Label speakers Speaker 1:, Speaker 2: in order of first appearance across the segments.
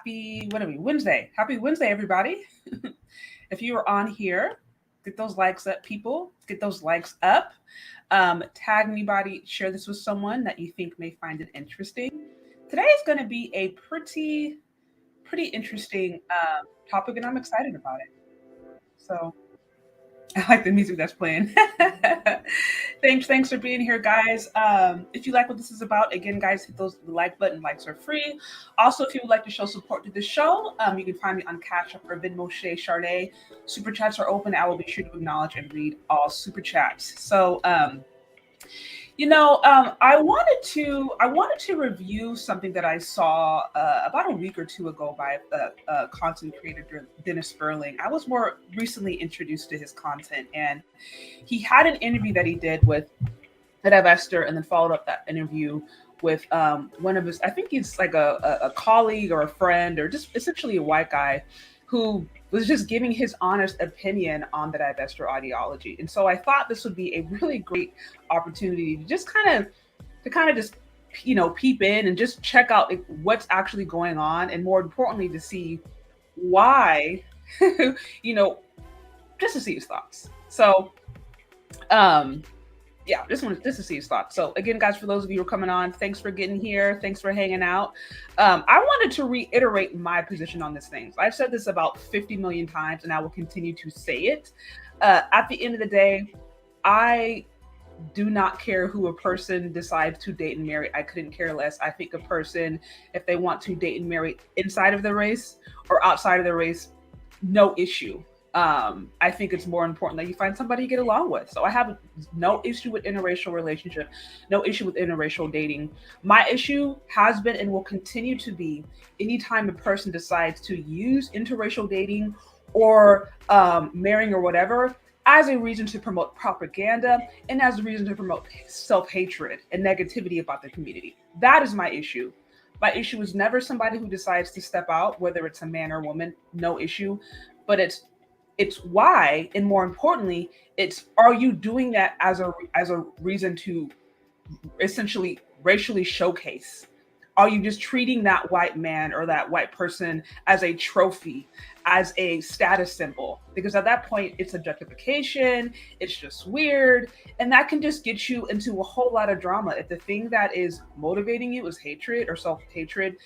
Speaker 1: Happy, what are we, Wednesday. Happy Wednesday, everybody. If you are on here, get those likes up, people. Get those likes up. Tag anybody, share this with someone that you think may find it interesting. Today is going to be a pretty interesting topic, and I'm excited about it. So I like the music that's playing. Thanks for being here, guys. If you like what this is about, again, guys, hit those like button. Likes are free. Also, if you would like to show support to the show, you can find me on Cash App or Venmo Shay Charday. Super chats are open. I will be sure to acknowledge and read all super chats. So, I wanted to review something that I saw about a week or two ago by content creator Dennis Sperling. I was more recently introduced to his content, and he had an interview that he did with a Divester, and then followed up that interview with one of his, I think he's like a colleague or a friend or just essentially a white guy who was just giving his honest opinion on the Divester ideology. And so I thought this would be a really great opportunity to just kind of just, peep in and just check out what's actually going on. And more importantly, to see why, just to see his thoughts. So, just to see his thoughts. So again, guys, for those of you who are coming on, thanks for getting here. Thanks for hanging out. I wanted to reiterate my position on this thing. I've said this about 50 million times, and I will continue to say it. At the end of the day, I do not care who a person decides to date and marry. I couldn't care less. I think a person, if they want to date and marry inside of the race or outside of the race, no issue. I think it's more important that you find somebody you get along with. So I have no issue with interracial relationship, no issue with interracial dating. My issue has been and will continue to be anytime a person decides to use interracial dating or marrying or whatever as a reason to promote propaganda and as a reason to promote self-hatred and negativity about the community. That is my issue. My issue is never somebody who decides to step out, whether it's a man or woman, no issue, but it's why, and more importantly, it's, are you doing that as a reason to essentially racially showcase? Are you just treating that white man or that white person as a trophy, as a status symbol? Because at that point, it's objectification, it's just weird, and that can just get you into a whole lot of drama. If the thing that is motivating you is hatred or self-hatred,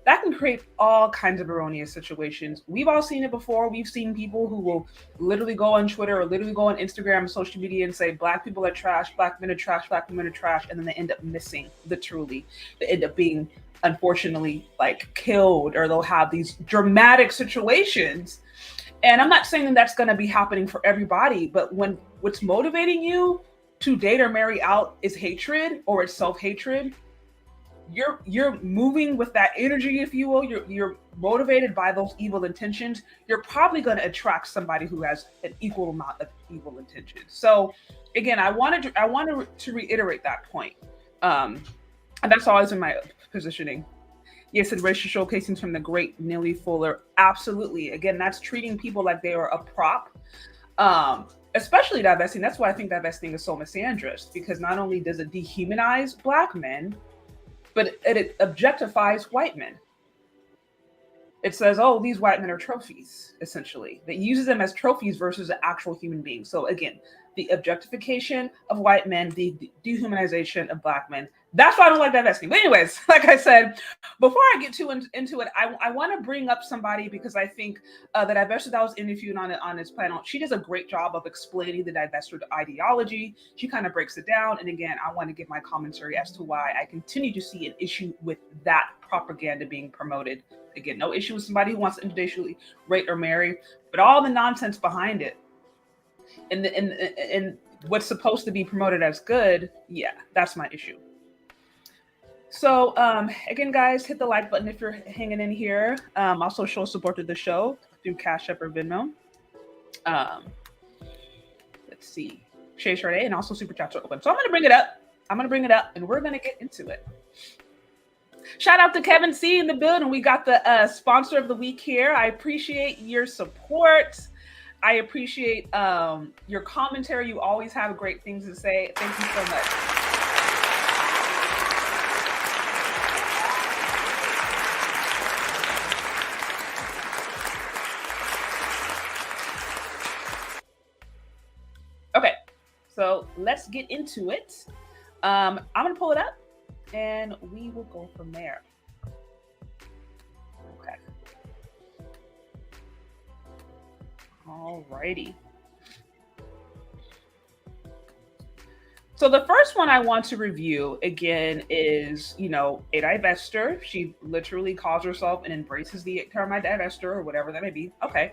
Speaker 1: that can create all kinds of erroneous situations. We've all seen it before. We've seen people who will literally go on Twitter or literally go on Instagram and social media and say, Black people are trash, Black men are trash, Black women are trash. And then they end up missing, literally. They end up being, unfortunately, like killed, or they'll have these dramatic situations. And I'm not saying that's going to be happening for everybody, but when what's motivating you to date or marry out is hatred or it's self-hatred, you're moving with that energy, if you will. You're motivated by those evil intentions. You're probably going to attract somebody who has an equal amount of evil intentions. So again, I wanted to reiterate that point. And that's always in my positioning. Yes, and racial showcasing from the great Neely Fuller. Absolutely. Again, that's treating people like they are a prop. Especially divesting. That's why I think divesting is so misandrist, because not only does it dehumanize Black men, but it objectifies white men. It says, oh, these white men are trophies, essentially. It uses them as trophies versus an actual human being. So again, the objectification of white men, the dehumanization of Black men. That's why I don't like divesting. But anyways, like I said, before I get into it, I want to bring up somebody, because I think the Divester that was interviewed on this panel, she does a great job of explaining the Divester ideology. She kind of breaks it down. And again, I want to give my commentary as to why I continue to see an issue with that propaganda being promoted. Again, no issue with somebody who wants to interracially rate or marry, but all the nonsense behind it and what's supposed to be promoted as good, yeah, that's my issue. So again, guys, hit the like button if you're hanging in here. Also show support to the show through Cash App or Venmo. Let's see, Shay Charday, and also super chats are open. So I'm gonna bring it up, and we're gonna get into it. Shout out to Kevin C in the building. We got the sponsor of the week here. I appreciate your support. I appreciate your commentary. You always have great things to say. Thank you so much. So let's get into it. I'm gonna pull it up and we will go from there. Okay. Alrighty. So the first one I want to review again is, a divester. She literally calls herself and embraces the term divester or whatever that may be. Okay.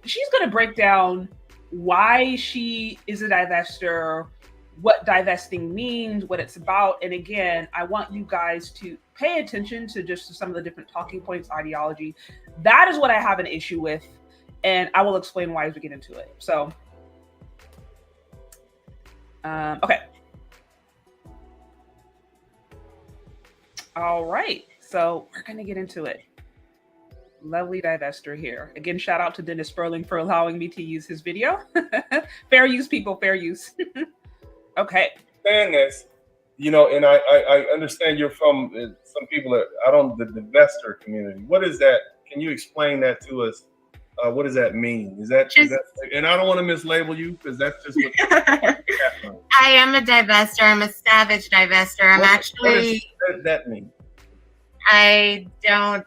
Speaker 1: She's going to break down why she is a divester, what divesting means, what it's about. And again, I want you guys to pay attention to just some of the different talking points, ideology. That is what I have an issue with. And I will explain why as we get into it. So, okay. All right, so we're going to get into it. Lovely divester here. Again, shout out to Dennis Sperling for allowing me to use his video. Fair use, people, fair use. Okay.
Speaker 2: Understand this, and I understand you're from some people that I don't, the Divester community. What is that? Can you explain that to us? What does that mean? Is that, and I don't want to mislabel you because that's just what
Speaker 3: I am a divester. I'm a savage divester. I'm what
Speaker 2: does that mean?
Speaker 3: I don't.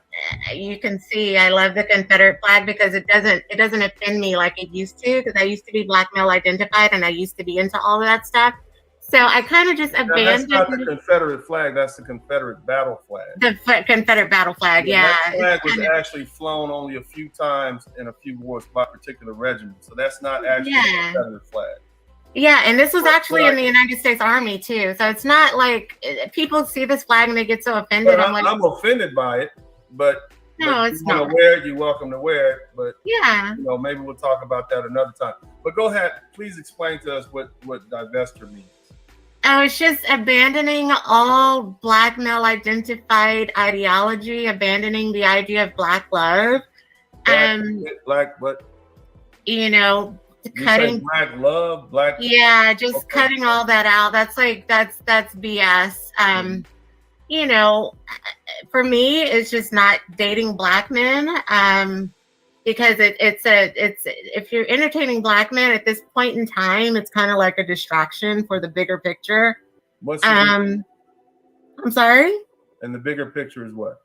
Speaker 3: You can see I love the Confederate flag because it doesn't offend me like it used to, because I used to be black male identified and I used to be into all of that stuff. So I kind of just abandoned.
Speaker 2: That's not the Confederate flag. That's the Confederate battle flag.
Speaker 3: The Confederate battle flag, yeah.
Speaker 2: That flag was actually flown only a few times in a few wars by particular regiments. So that's not actually a Confederate flag.
Speaker 3: Yeah, and this was actually in the United States Army too. So it's not like people see this flag and they get so offended.
Speaker 2: I'm offended by it, but
Speaker 3: no, it's not.
Speaker 2: You want to wear it, you're welcome to wear it. But
Speaker 3: yeah,
Speaker 2: maybe we'll talk about that another time. But go ahead, please explain to us what divester means.
Speaker 3: Oh, it's just abandoning all black male identified ideology, abandoning the idea of black love.
Speaker 2: Black what?
Speaker 3: Cutting
Speaker 2: black love, black.
Speaker 3: Yeah, just cutting all that out. That's BS. For me, it's just not dating black men. Because it's if you're entertaining black men at this point in time, it's kind of like a distraction for the bigger picture.
Speaker 2: What's
Speaker 3: I'm sorry?
Speaker 2: And the bigger picture is what?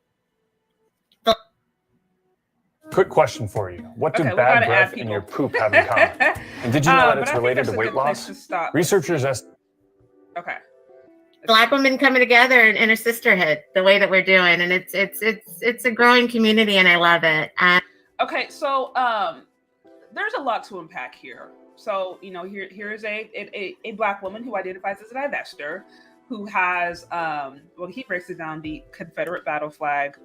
Speaker 4: Quick question for you. What do bad breath and your poop have in common? And did you know that it's related to weight loss? Researchers
Speaker 1: Okay.
Speaker 3: Black women coming together in a sisterhood, the way that we're doing, and it's a growing community, and I love it.
Speaker 1: Okay, so there's a lot to unpack here. So here is a black woman who identifies as a divester, who has he breaks it down, the Confederate battle flag.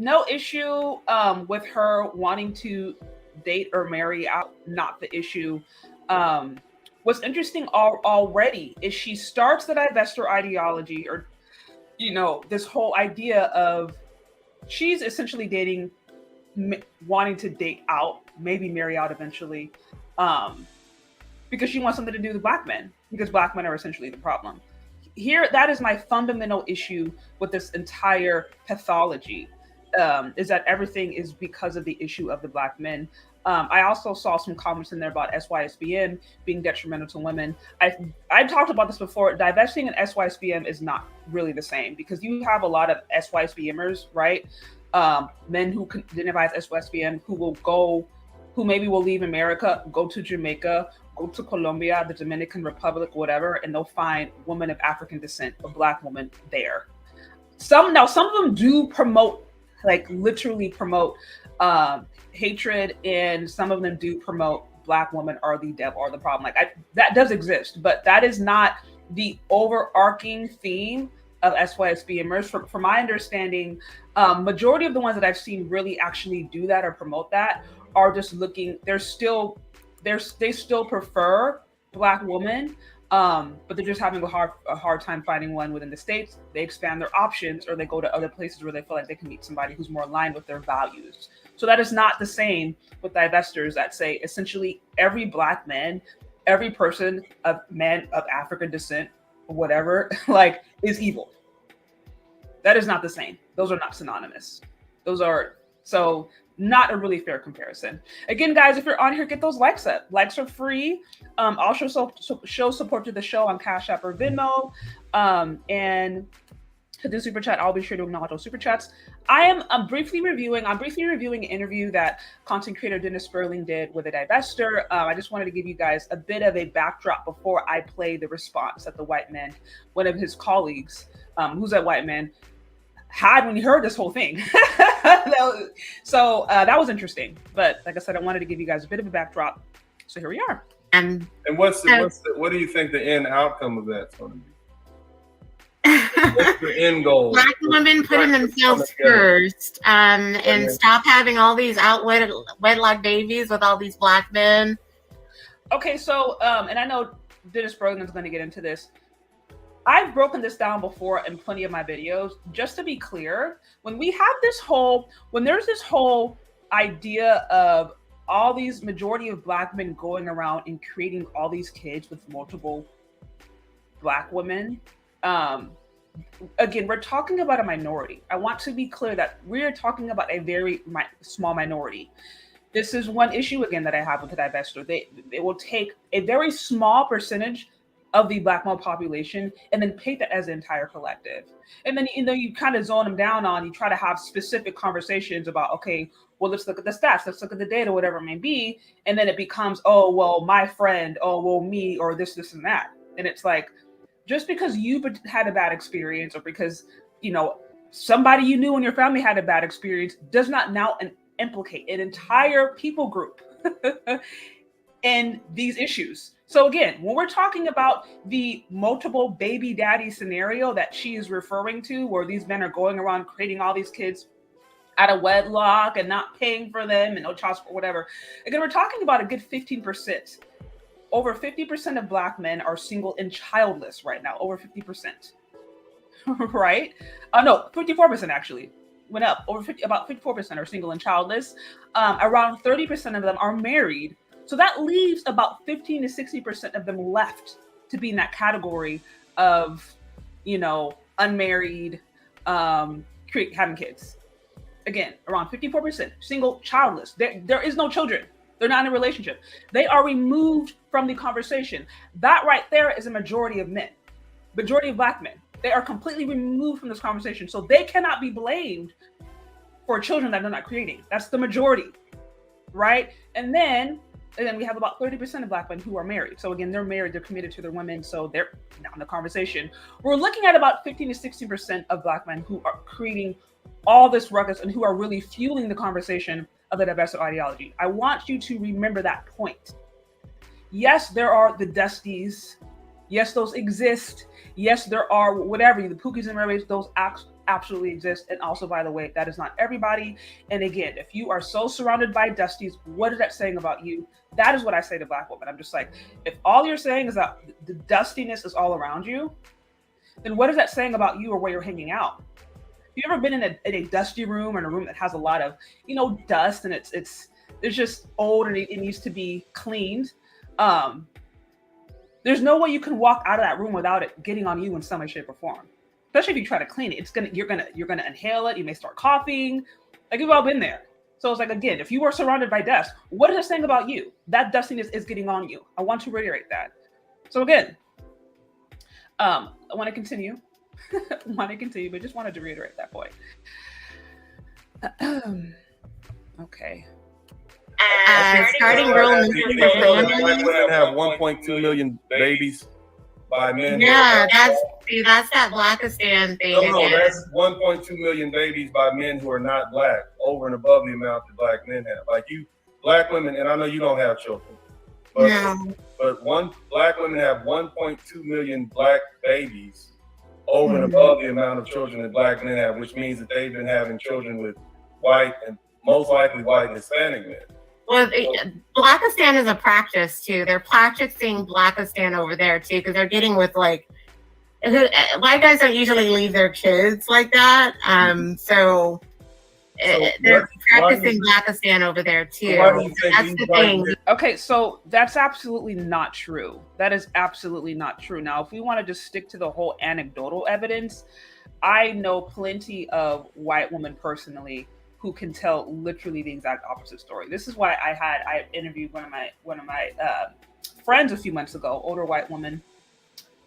Speaker 1: No issue with her wanting to date or marry out, not the issue. What's interesting already is she starts the divester ideology, or this whole idea of she's essentially dating, wanting to date out, maybe marry out eventually, because she wants something to do with black men, because black men are essentially the problem. Here, that is my fundamental issue with this entire pathology, is that everything is because of the issue of the black men. I also saw some comments in there about SYSBM being detrimental to women. I've talked about this before. Divesting and SYSBM is not really the same, because you have a lot of SYSBMers, right? Men who identify as SYSBM who maybe will leave America, go to Jamaica, go to Colombia, the Dominican Republic, whatever, and they'll find women of African descent, a black woman there. Some of them do promote, literally promote hatred, and some of them do promote black women are the devil or the problem. That does exist, but that is not the overarching theme of SYSBMers. From my understanding, majority of the ones that I've seen really actually do that or promote that are just looking, they still prefer black women, but they're just having a hard time finding one within the States. They expand their options, or they go to other places where they feel like they can meet somebody who's more aligned with their values. So that is not the same with divesters that say essentially every black man, every person of African descent, whatever, is evil. That is not the same. Those are not synonymous. So not a really fair comparison. Again, guys, if you're on here, get those likes up. Likes are free. Also show support to the show on Cash App or Venmo. And to the super chat, I'll be sure to acknowledge those super chats. I'm briefly reviewing an interview that content creator Dennis Sperling did with a Divester. I just wanted to give you guys a bit of a backdrop before I play the response that the white man, one of his colleagues, who's that white man, had when he heard this whole thing. So that was interesting. But like I said, I wanted to give you guys a bit of a backdrop. So here we are.
Speaker 2: And what do you think the end outcome of that's going to be? What's the end goal?
Speaker 3: Black women putting themselves first, and stop having all these wedlock babies with all these black men.
Speaker 1: Okay, so and I know Dennis Bergman's going to get into this. I've broken this down before in plenty of my videos. Just to be clear, when there's this whole idea of all these majority of black men going around and creating all these kids with multiple black women, again, we're talking about a minority. I want to be clear that we're talking about a very small minority. This is one issue, again, that I have with the Divester. They will take a very small percentage of the black male population and then paint that as the entire collective. And then, you kind of zone them down on, you try to have specific conversations about, okay, well, let's look at the stats, let's look at the data, whatever it may be. And then it becomes, oh, well, my friend, oh, well, me, or this, and that. And it's like, just because you had a bad experience, or because, somebody you knew in your family had a bad experience, does not now implicate an entire people group in these issues. So again, when we're talking about the multiple baby daddy scenario that she is referring to, where these men are going around creating all these kids out of wedlock and not paying for them and no child support, whatever. Again, we're talking about a good 15%. Over 50% of black men are single and childless right now. Over 50%, right? No, 54% actually went up. About 54% are single and childless. Around 30% of them are married. So that leaves about 15 to 60% of them left to be in that category of, unmarried, having kids. Again, around 54% single, childless. There is no children. They're not in a relationship. They are removed from the conversation. That right there is a majority of men, majority of black men. They are completely removed from this conversation. So they cannot be blamed for children that they're not creating. That's the majority, right? And then we have about 30% of black men who are married. So again, they're married, they're committed to their women, so they're not in the conversation. We're looking at about 15 to 60% of black men who are creating all this ruckus and who are really fueling the conversation of the Divester ideology. I want you to remember that point. Yes, there are the Dusties. Yes, those exist. Yes, there are whatever, the Pookies and Mermaids, those absolutely exist. And also, by the way, that is not everybody. And again, if you are so surrounded by Dusties, what is that saying about you? That is what I say to black women. I'm just like, if all you're saying is that the dustiness is all around you, then what is that saying about you or where you're hanging out? Have you ever been in a dusty room, or in a room that has a lot of, dust, and it's just old and it needs to be cleaned? There's no way you can walk out of that room without it getting on you in some way, shape, or form. Especially if you try to clean it, you're gonna inhale it. You may start coughing. Like, we've all been there. So it's like, again, if you are surrounded by dust, what is it saying about you? That dustiness is getting on you. I want to reiterate that. So again, I want to continue. But just wanted to reiterate that point. Okay.
Speaker 3: Starting real.
Speaker 2: Women have 1.2 million babies by men.
Speaker 3: Yeah, that's that Blackistan thing.
Speaker 2: No, that's 1.2 million babies by men who are not black, over and above the amount that black men have. Like, you, black women, and I know you don't have children, but black women have 1.2 million black babies over and above the amount of children that black men have, which means that they've been having children with white and most likely white Hispanic men.
Speaker 3: Well, Blackistan is a practice too. They're practicing Blackistan over there too, because they're getting with white guys don't usually leave their kids like that. So they're practicing Blackistan over there too. That's the thing.
Speaker 1: Okay, so that's absolutely not true. That is absolutely not true. Now, if we want to just stick to the whole anecdotal evidence, I know plenty of white women personally who can tell literally the exact opposite story. This is why I interviewed one of my friends a few months ago, older white woman,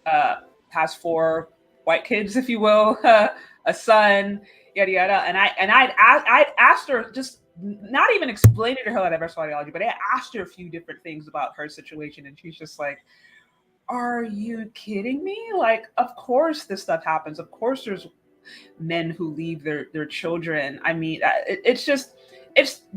Speaker 1: has 4 white kids, if you will, a son, yada yada. And I'd asked her, just not even explaining to her that diverse ideology, but I asked her a few different things about her situation, and she's just like, "Are you kidding me? Like, of course this stuff happens. Of course there's men who leave their children. I mean, it's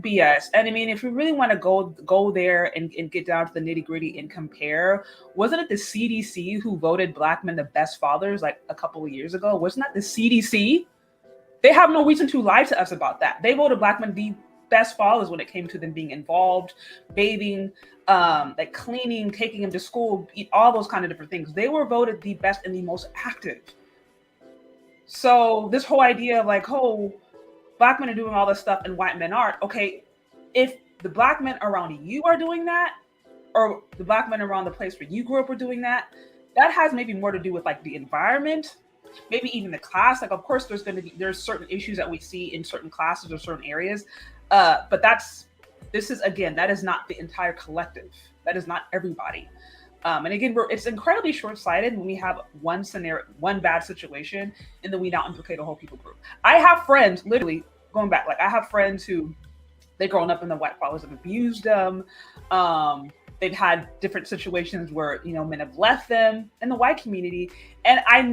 Speaker 1: BS." And I mean, if we really want to go there and get down to the nitty gritty and compare, wasn't it the CDC who voted Black men the best fathers like a couple of years ago? Wasn't that the CDC? They have no reason to lie to us about that. They voted Black men the best fathers when it came to them being involved, bathing, like cleaning, taking them to school, all those kind of different things. They were voted the best and the most active. So this whole idea of like, oh, Black men are doing all this stuff and white men aren't. Okay, if the Black men around you are doing that, or the Black men around the place where you grew up are doing that, that has maybe more to do with like the environment, maybe even the class. Like, of course, there's certain issues that we see in certain classes or certain areas, but that is not the entire collective. That is not everybody. And again, it's incredibly short-sighted when we have one scenario, one bad situation, and then we now implicate a whole people group. I have friends, literally going back, like I have friends who they've grown up and the white fathers have abused them. They've had different situations where, men have left them in the white community. And I have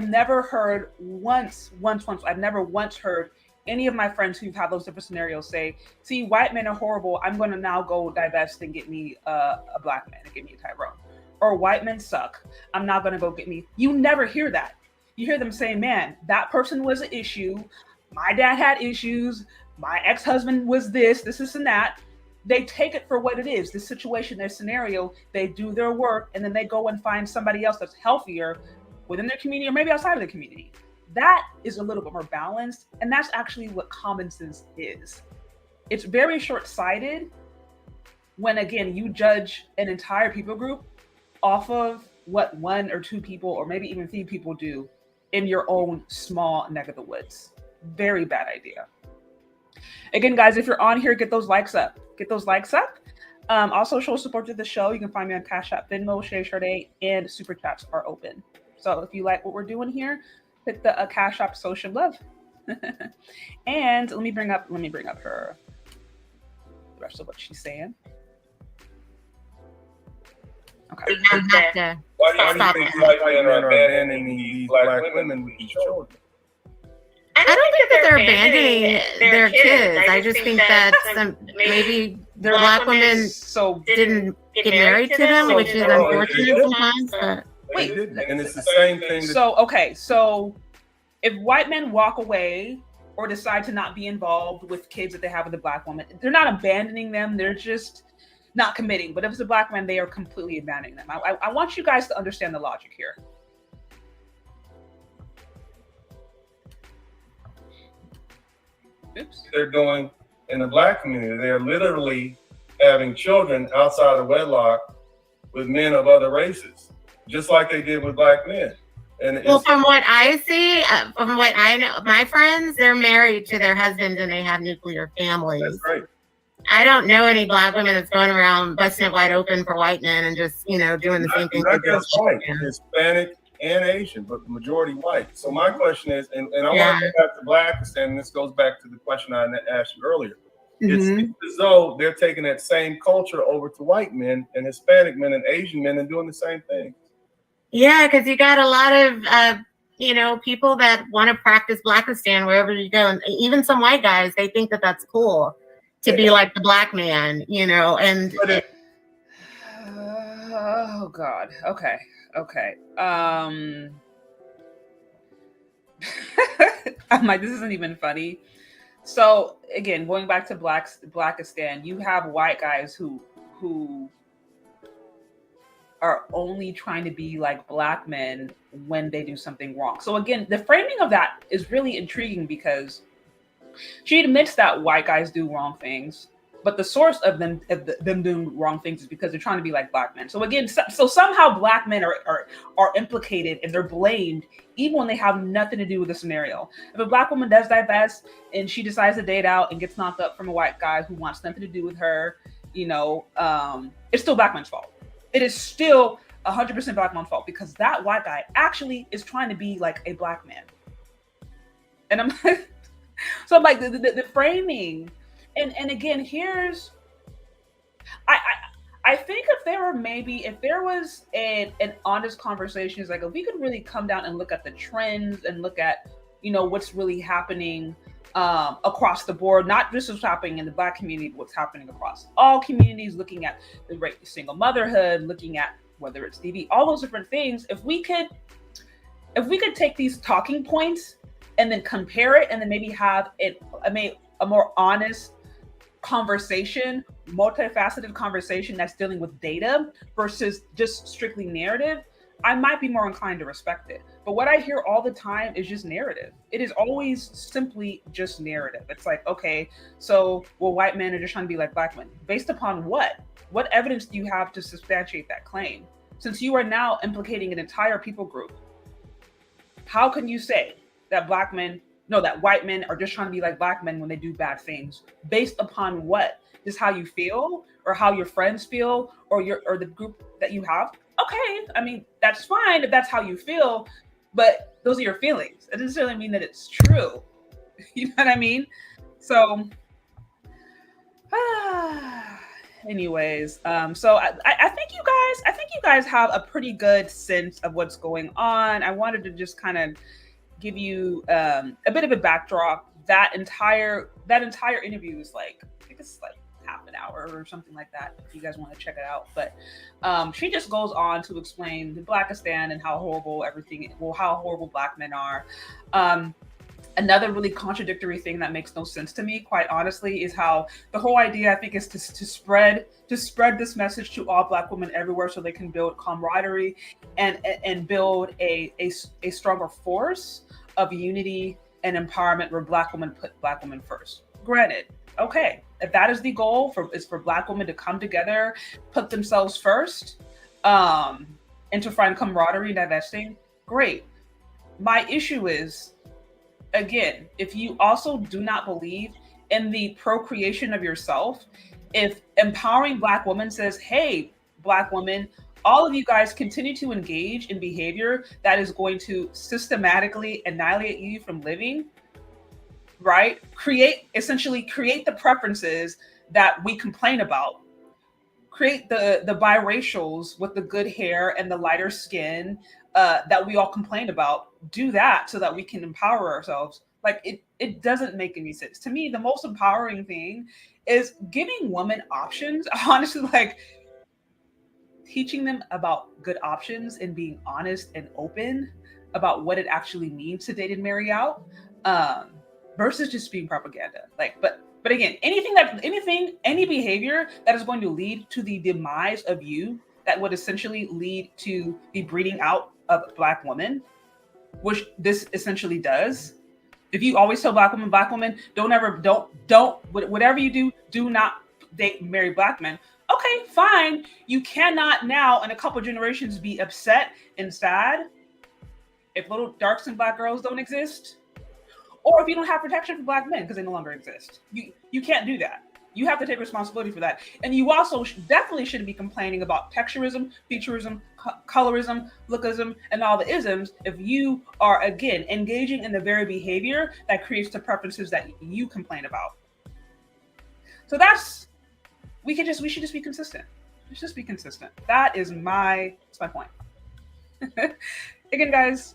Speaker 1: never heard I've never once heard any of my friends who've had those different scenarios say, "See, white men are horrible. I'm going to now go divest and get me a Black man and get me a Tyrone." Or "White men suck. I'm not going to go get me." You never hear that. You hear them saying, "Man, that person was an issue. My dad had issues. My ex-husband was this, and that." They take it for what it is, the situation, their scenario. They do their work, and then they go and find somebody else that's healthier within their community or maybe outside of the community. That is a little bit more balanced, and that's actually what common sense is. It's very short-sighted when, again, you judge an entire people group off of what 1 or 2 people or maybe even 3 people do in your own small neck of the woods. Very bad idea. Again, guys, if you're on here, get those likes up. Also, show support to the show. You can find me on Cash App, Venmo, Shay, and Super Chats are open. So if you like what we're doing here, hit the Cash App social love. And let me bring up her, the rest of what she's saying. Okay.
Speaker 2: Why do you think white men are abandoning these Black women with these children?
Speaker 3: I don't think that they're abandoning their kids. I just think that maybe their Black women didn't get married to them, which is unfortunate sometimes. But
Speaker 2: wait, and it's the same thing.
Speaker 1: So if white men walk away or decide to not be involved with kids that they have with a Black woman, they're not abandoning them. They're just not committing. But if it's a Black man, they are completely abandoning them. I want you guys to understand the logic here. Oops.
Speaker 2: They're doing in the Black community. They're literally having children outside of wedlock with men of other races, just like they did with Black men. And
Speaker 3: well, from what I see, from what I know, my friends, they're married to their husbands and they have nuclear families.
Speaker 2: That's right.
Speaker 3: I don't know any Black women that's going around busting it wide open for white men and just, doing the same thing.
Speaker 2: Not just white, Hispanic and Asian, but the majority white. So my question is, and I want to go back to Blackistan, and this goes back to the question I asked you earlier. It's as though they're taking that same culture over to white men and Hispanic men and Asian men and doing the same thing.
Speaker 3: Yeah, because you got a lot of, people that want to practice Blackistan wherever you go. And even some white guys, they think that that's cool to be like the Black man, and...
Speaker 1: oh, God. Okay. I'm like, this isn't even funny. So again, going back to Blackistan, you have white guys who are only trying to be like Black men when they do something wrong. So again, the framing of that is really intriguing because she admits that white guys do wrong things. but the source of them doing wrong things is because they're trying to be like black men. So again, so somehow black men are implicated and they're blamed even when they have nothing to do with the scenario. If a black woman does divest and she decides to date out and gets knocked up from a white guy who wants nothing to do with her, it's still black men's fault. It is still 100% black man's fault because that white guy actually is trying to be like a black man. And I'm like, so I'm like the framing. And again, here's, I think if there was an honest conversation, it's like if we could really come down and look at the trends and look at, what's really happening across the board, not just what's happening in the black community, but what's happening across all communities, looking at the rate of single motherhood, looking at whether it's DV, all those different things. If we could take these talking points and then compare it and then maybe have a more honest conversation, multifaceted conversation that's dealing with data versus just strictly narrative, I might be more inclined to respect it. But what I hear all the time is just narrative. It is always simply just narrative. It's like, okay, so white men are just trying to be like black men. Based upon what? What evidence do you have to substantiate that claim? Since you are now implicating an entire people group, how can you say that white men are just trying to be like black men when they do bad things? Based upon what? Just how you feel or how your friends feel or the group that you have? Okay, I mean, that's fine if that's how you feel, but those are your feelings. It doesn't necessarily mean that it's true. You know what I mean? So, anyways, so I think you guys have a pretty good sense of what's going on. I wanted to just kind of give you a bit of a backdrop. That entire interview is I think it's like half an hour or something like that, if you guys want to check it out. But she just goes on to explain the Blackistan and how horrible black men are. Another really contradictory thing that makes no sense to me, quite honestly, is how the whole idea, I think, is to spread this message to all black women everywhere so they can build camaraderie and build a stronger force of unity and empowerment where black women put black women first. Granted, okay, if that is the goal is for black women to come together, put themselves first, and to find camaraderie and divesting, great. My issue is, again, if you also do not believe in the procreation of yourself, if empowering black women says, hey, black women, all of you guys continue to engage in behavior that is going to systematically annihilate you from living, right? Essentially create the preferences that we complain about. Create the biracials with the good hair and the lighter skin that we all complain about. Do that so that we can empower ourselves. It doesn't make any sense. To me, the most empowering thing is giving women options. Honestly, teaching them about good options and being honest and open about what it actually means to date and marry out, versus just being propaganda. But again, any behavior that is going to lead to the demise of you, that would essentially lead to the breeding out of black women, which this essentially does. If you always tell black women, whatever you do not date and marry black men. Okay, fine. You cannot now in a couple generations be upset and sad if little dark-skinned black girls don't exist, or if you don't have protection for black men because they no longer exist. You can't do that. You have to take responsibility for that. And you also definitely shouldn't be complaining about texturism, featurism, colorism, lookism, and all the isms if you are, again, engaging in the very behavior that creates the preferences that you complain about. So we should just be consistent. Let's just be consistent. That's my point. Again, guys,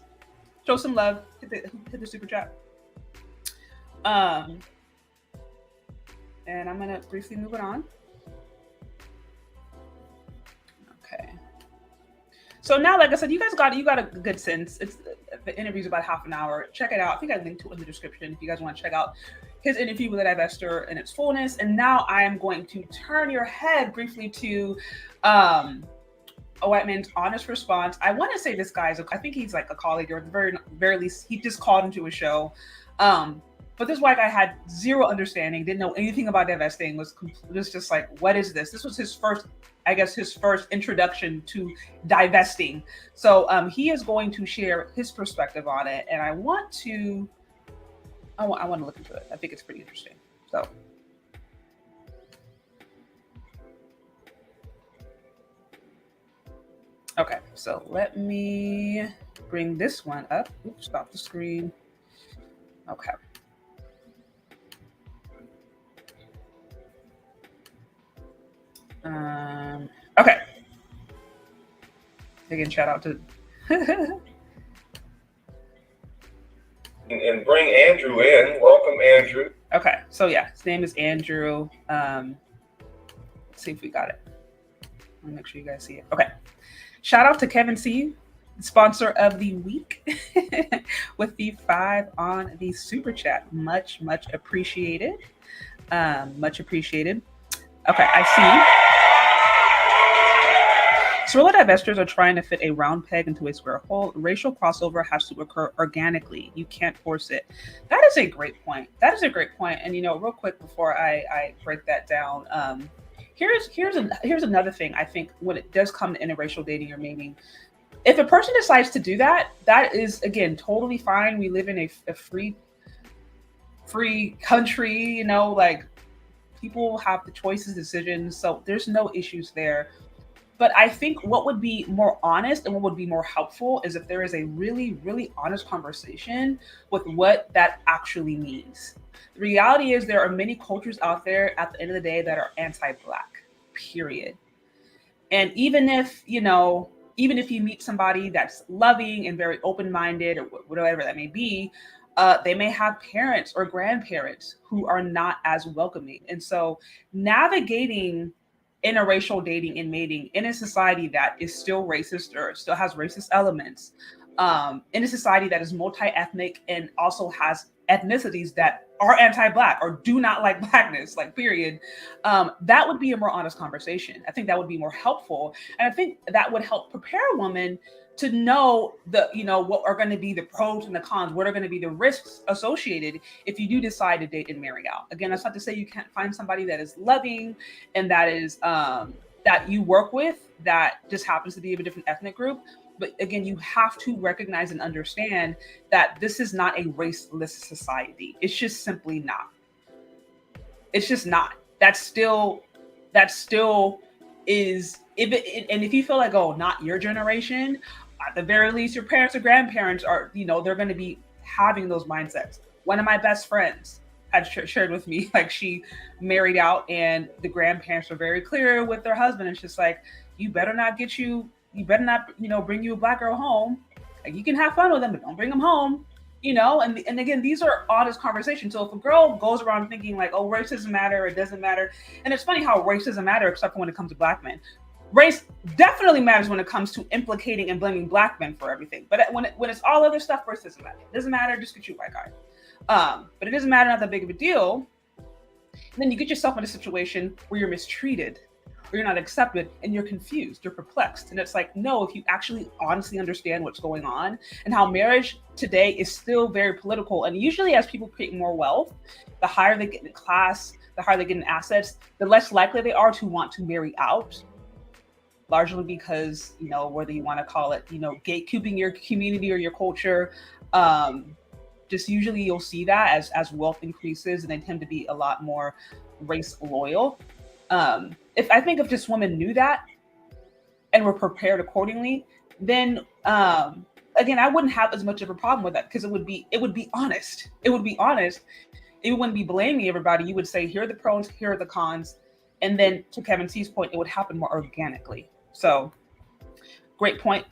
Speaker 1: show some love. Hit the super chat. And I'm gonna briefly move it on. Okay. So now, like I said, you got a good sense. The interview's about half an hour. Check it out. I think I linked to it in the description if you guys want to check out his interview with the Divester in its fullness. And now I am going to turn your head briefly to a white man's honest response. I want to say this guy I think he's like a colleague, or at the very least, he just called into a show. But this white guy had zero understanding, didn't know anything about divesting, was just like, what is this? This was his first, I guess, his first introduction to divesting. So he is going to share his perspective on it, and I want to look into it. I think it's pretty interesting. So. Okay, so let me bring this one up. Oops, stop the screen. Okay. Okay. Again, shout out to
Speaker 2: and bring Andrew in. Welcome, Andrew.
Speaker 1: Okay, so yeah, his name is Andrew. Let's see if we got it. Let me make sure you guys see it. Okay. Shout out to Kevin C, sponsor of the week, with the 5 on the super chat. Much appreciated. Much appreciated. Okay, I see. Guerrilla divestors are trying to fit a round peg into a square hole. Racial crossover has to occur organically. You can't force it. That is a great point. And real quick before I break that down, here's another thing. I think when it does come to interracial dating or mating, if a person decides to do that, that is again totally fine. We live in a free country, like people have the choices, decisions, so there's no issues there. But I think what would be more honest and what would be more helpful is if there is a really honest conversation with what that actually means. The reality is there are many cultures out there at the end of the day that are anti-Black, period. And even if you meet somebody that's loving and very open-minded or whatever that may be, they may have parents or grandparents who are not as welcoming. And so navigating interracial dating and mating in a society that is still racist or still has racist elements, in a society that is multi-ethnic and also has ethnicities that are anti-Black or do not like Blackness, period, that would be a more honest conversation. I think that would be more helpful. And I think that would help prepare a woman to know what are going to be the pros and the cons, what are going to be the risks associated if you do decide to date and marry out. Again, that's not to say you can't find somebody that is loving and that is that you work with that just happens to be of a different ethnic group. But again, you have to recognize and understand that this is not a raceless society. It's just simply not. It's just not. That still is, if you feel like, oh, not your generation, at the very least, your parents or grandparents are, they're going to be having those mindsets. One of my best friends had shared with me, she married out and the grandparents were very clear with their husband. It's just like, you better not bring you a Black girl home. You can have fun with them, but don't bring them home. And again, these are honest conversations. So if a girl goes around thinking oh, race doesn't matter, it doesn't matter. And it's funny how race doesn't matter, except for when it comes to Black men. Race definitely matters when it comes to implicating and blaming Black men for everything. But when it's all other stuff, race doesn't matter. It doesn't matter, just get you a white guy. But it doesn't matter, not that big of a deal. And then you get yourself in a situation where you're mistreated, or you're not accepted, and you're confused, you're perplexed. And it's no, if you actually honestly understand what's going on and how marriage today is still very political. And usually as people create more wealth, the higher they get in class, the higher they get in assets, the less likely they are to want to marry out. Largely because, whether you want to call it, gatekeeping your community or your culture, just usually you'll see that as wealth increases and they tend to be a lot more race loyal. If just women knew that and were prepared accordingly, then again, I wouldn't have as much of a problem with that because it would be honest. It would be honest. It wouldn't be blaming everybody. You would say, here are the pros, here are the cons. And then to Kevin C's point, it would happen more organically. So great point.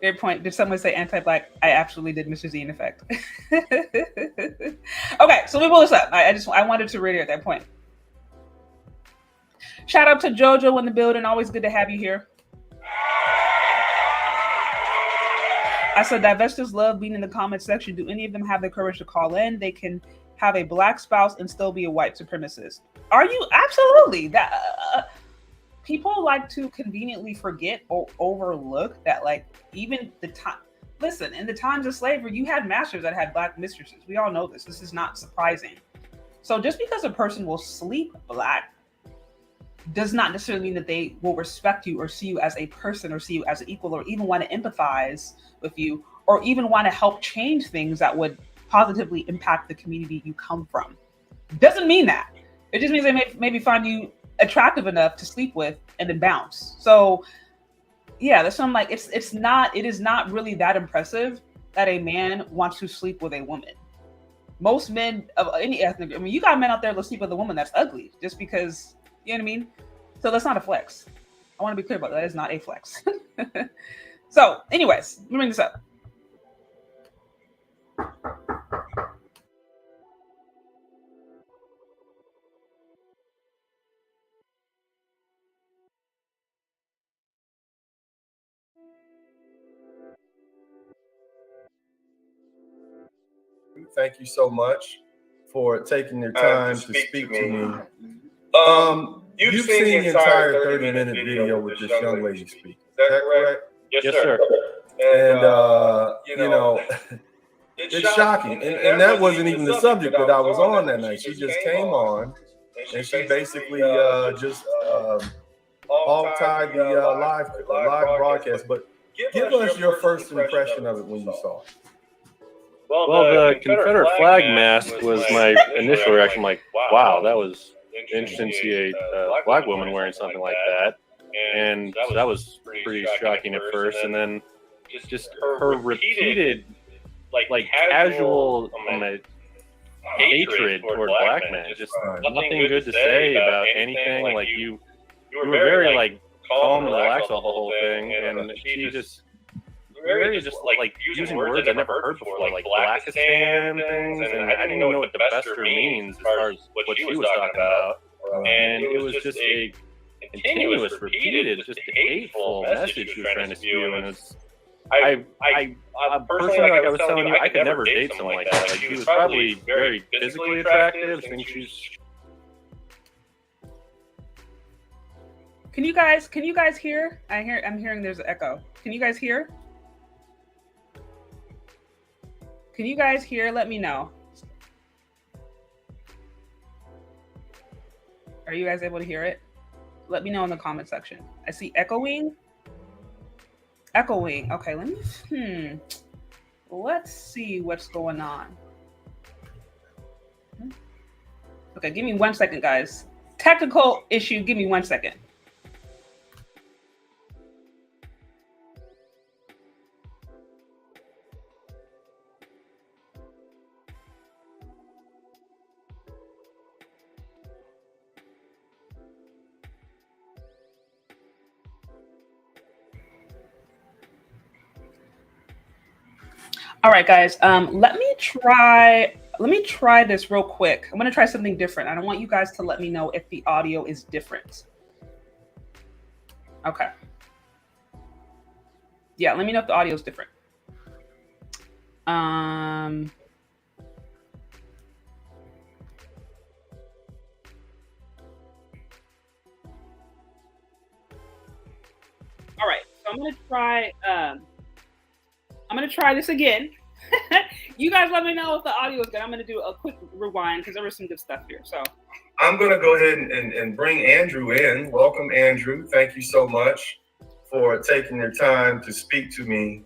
Speaker 1: Great point. Did someone say anti-Black? I absolutely did, Mr. Z, in effect. Okay, so we pull this up. I wanted to reiterate that point. Shout out to JoJo in the building. Always good to have you here. I said, divestors love being in the comment section. Do any of them have the courage to call in? They can have a Black spouse and still be a white supremacist. Are you? Absolutely. That people like to conveniently forget or overlook that, even listen, in the times of slavery, you had masters that had black mistresses. We all know this. This is not surprising. So just because a person will sleep black does not necessarily mean that they will respect you or see you as a person or see you as an equal or even want to empathize with you or even want to help change things that would positively impact the community you come from. Doesn't mean that. It just means they may maybe find you attractive enough to sleep with and then bounce. So yeah, that's something like it is not really that impressive that a man wants to sleep with a woman. Most men of any ethnic, I mean, you got men out there that sleep with a woman that's ugly just because, you know what I mean? So that's not a flex. I want to be clear about that. That is not a flex. So anyways, let me bring this up.
Speaker 2: Thank you so much for taking your time to speak to me. You've seen the entire 30-minute video with this young lady speak. Is that correct?
Speaker 5: Yes, sir.
Speaker 2: And, you know, it's shocking. And that wasn't even the subject that I was on that night. She just came on and she basically just hog-tied the live broadcast. But give us your first impression of it when you saw it.
Speaker 5: Well, the Confederate flag mask was my initial reaction. Like, wow, that was interesting to see a black woman wearing something like that. And so that was pretty shocking at first. And then just her repeated, like casual hatred toward black men. Just nothing good to say about anything. Like you were very like calm and relaxed about the whole thing. And she just very just like using words I never heard before, like Blackistan things, and I didn't even know what Divester means as far as what she was talking about. And it was just a continuous, repeated, just hateful message she was trying to spew. And it's, I personally, like I was telling you, I could never date someone like that. Like she was probably very physically attractive. I think she's.
Speaker 1: Can you guys hear? I'm hearing there's an echo. Can you guys hear? Can you guys hear? Let me know. Are you guys able to hear it? Let me know in the comment section. I see echoing. Okay, let's see what's going on. Okay, give me 1 second, guys. Technical issue, give me 1 second. All right, guys, let me try this real quick. I'm going to try something different. I don't want you guys to let me know if the audio is different. Okay. Yeah, let me know if the audio is different. All right, so I'm going to try this again. You guys let me know if the audio is good. I'm going to do a quick rewind because there was some good stuff here. So
Speaker 2: I'm going to go ahead and bring Andrew in. Welcome, Andrew. Thank you so much for taking your time to speak to me.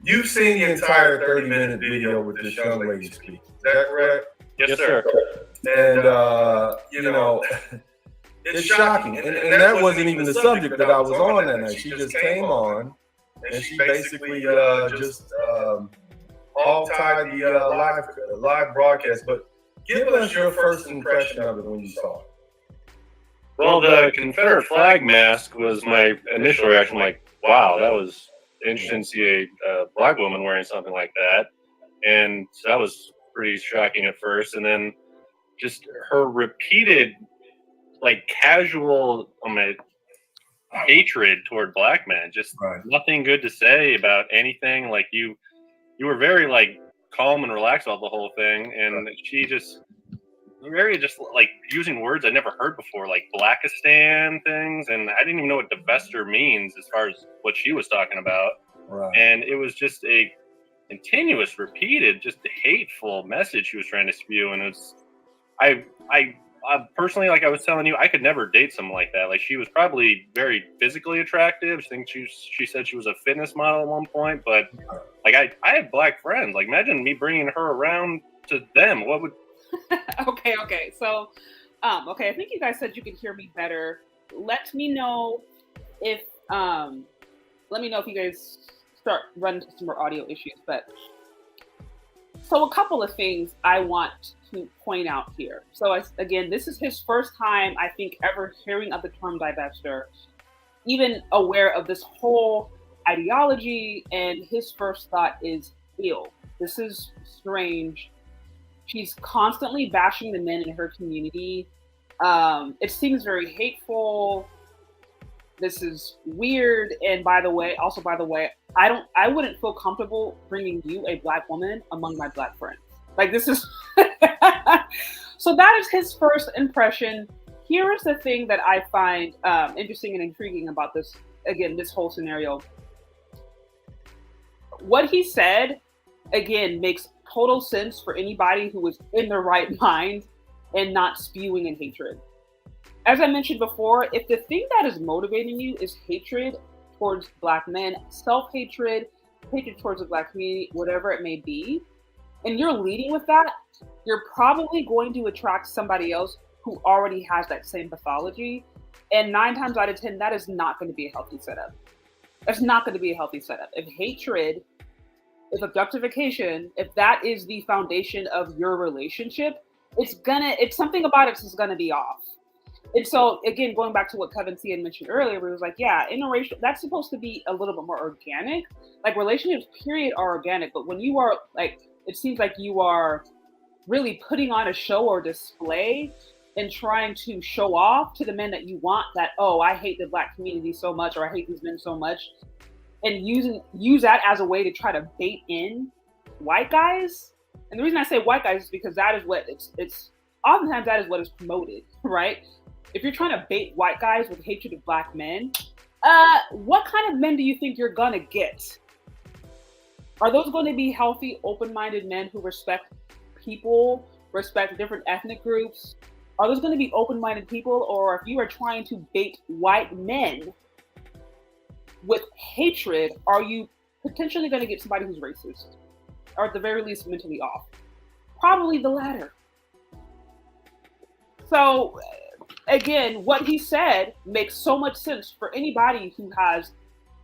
Speaker 2: You've seen the entire 30-minute video with this young lady speak. Is that correct?
Speaker 5: Yes, sir.
Speaker 2: And, you know, it's shocking. And that wasn't even the subject that I was on that night. She just came on. And she basically just hog-tied the live broadcast. But give us your first impression of it when you saw it.
Speaker 5: Well, the Confederate flag mask was my initial reaction. Like, wow, that was interesting to see a black woman wearing something like that. And so that was pretty shocking at first. And then just her repeated, like, casual hatred toward black men, just nothing good to say about anything. Like you were very like calm and relaxed about the whole thing, and she just very just like using words I never heard before, like Blackistan things, and I didn't even know what Divester means as far as what she was talking about.
Speaker 2: Right.
Speaker 5: And it was just a continuous, repeated, just a hateful message she was trying to spew. And it's, I personally, like I was telling you, I could never date someone like that. Like, she was probably very physically attractive. I think she said she was a fitness model at one point, but like I have black friends. Like, imagine me bringing her around to them. What would?
Speaker 1: Okay. So, okay, I think you guys said you could hear me better. Let me know if you guys start running into some more audio issues. But so a couple of things I want to point out here. So again, this is his first time, I think, ever hearing of the term divester, even aware of this whole ideology, and his first thought is, ew, this is strange. She's constantly bashing the men in her community. It seems very hateful. This is weird. And by the way, I wouldn't feel comfortable bringing you, a black woman, among my black friends. Like, this is, so that is his first impression. Here is the thing that I find interesting and intriguing about this, again, this whole scenario. What he said, again, makes total sense for anybody who is in their right mind and not spewing in hatred. As I mentioned before, if the thing that is motivating you is hatred towards black men, self-hatred, hatred towards the black community, whatever it may be, and you're leading with that, you're probably going to attract somebody else who already has that same pathology. And 9 times out of 10, that is not going to be a healthy setup. That's not going to be a healthy setup. If hatred, if objectification, if that is the foundation of your relationship, it's something about it is going to be off. And so, again, going back to what Kevin C had mentioned earlier, where it was like, yeah, interracial, that's supposed to be a little bit more organic. Like, relationships, period, are organic. But when you are, like, it seems like you are really putting on a show or display and trying to show off to the men that you want that, oh, I hate the black community so much, or I hate these men so much, and use that as a way to try to bait in white guys. And the reason I say white guys is because that is what it's oftentimes that is what is promoted, right? If you're trying to bait white guys with hatred of black men, what kind of men do you think you're gonna get? Are those going to be healthy, open-minded men who respect people, respect different ethnic groups? Are those going to be open-minded people? Or if you are trying to bait white men with hatred, are you potentially going to get somebody who's racist? Or at the very least, mentally off? Probably the latter. So, again, what he said makes so much sense for anybody who has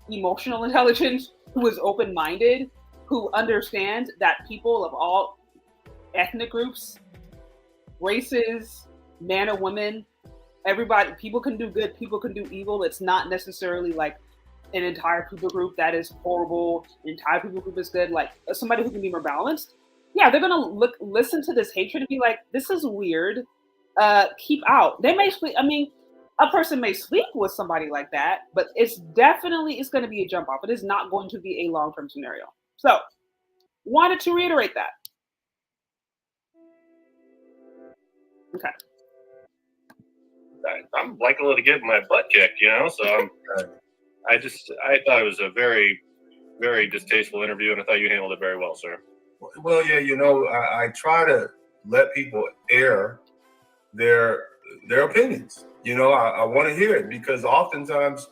Speaker 1: emotional intelligence, who is open-minded, who understands that people of all ethnic groups, races, man or woman, everybody, people can do good, people can do evil. It's not necessarily like an entire people group that is horrible, an entire people group is good. Like, somebody who can be more balanced, yeah, they're gonna listen to this hatred and be like, this is weird. Keep out. They may sleep. I mean, a person may sleep with somebody like that, but it's going to be a jump off. It is not going to be a long-term scenario. So, wanted to reiterate that. Okay.
Speaker 5: I'm likely to get my butt kicked, so I thought it was a very, very distasteful interview, and I thought you handled it very well, sir.
Speaker 2: Well, yeah, I try to let people air their opinions. I want to hear it, because oftentimes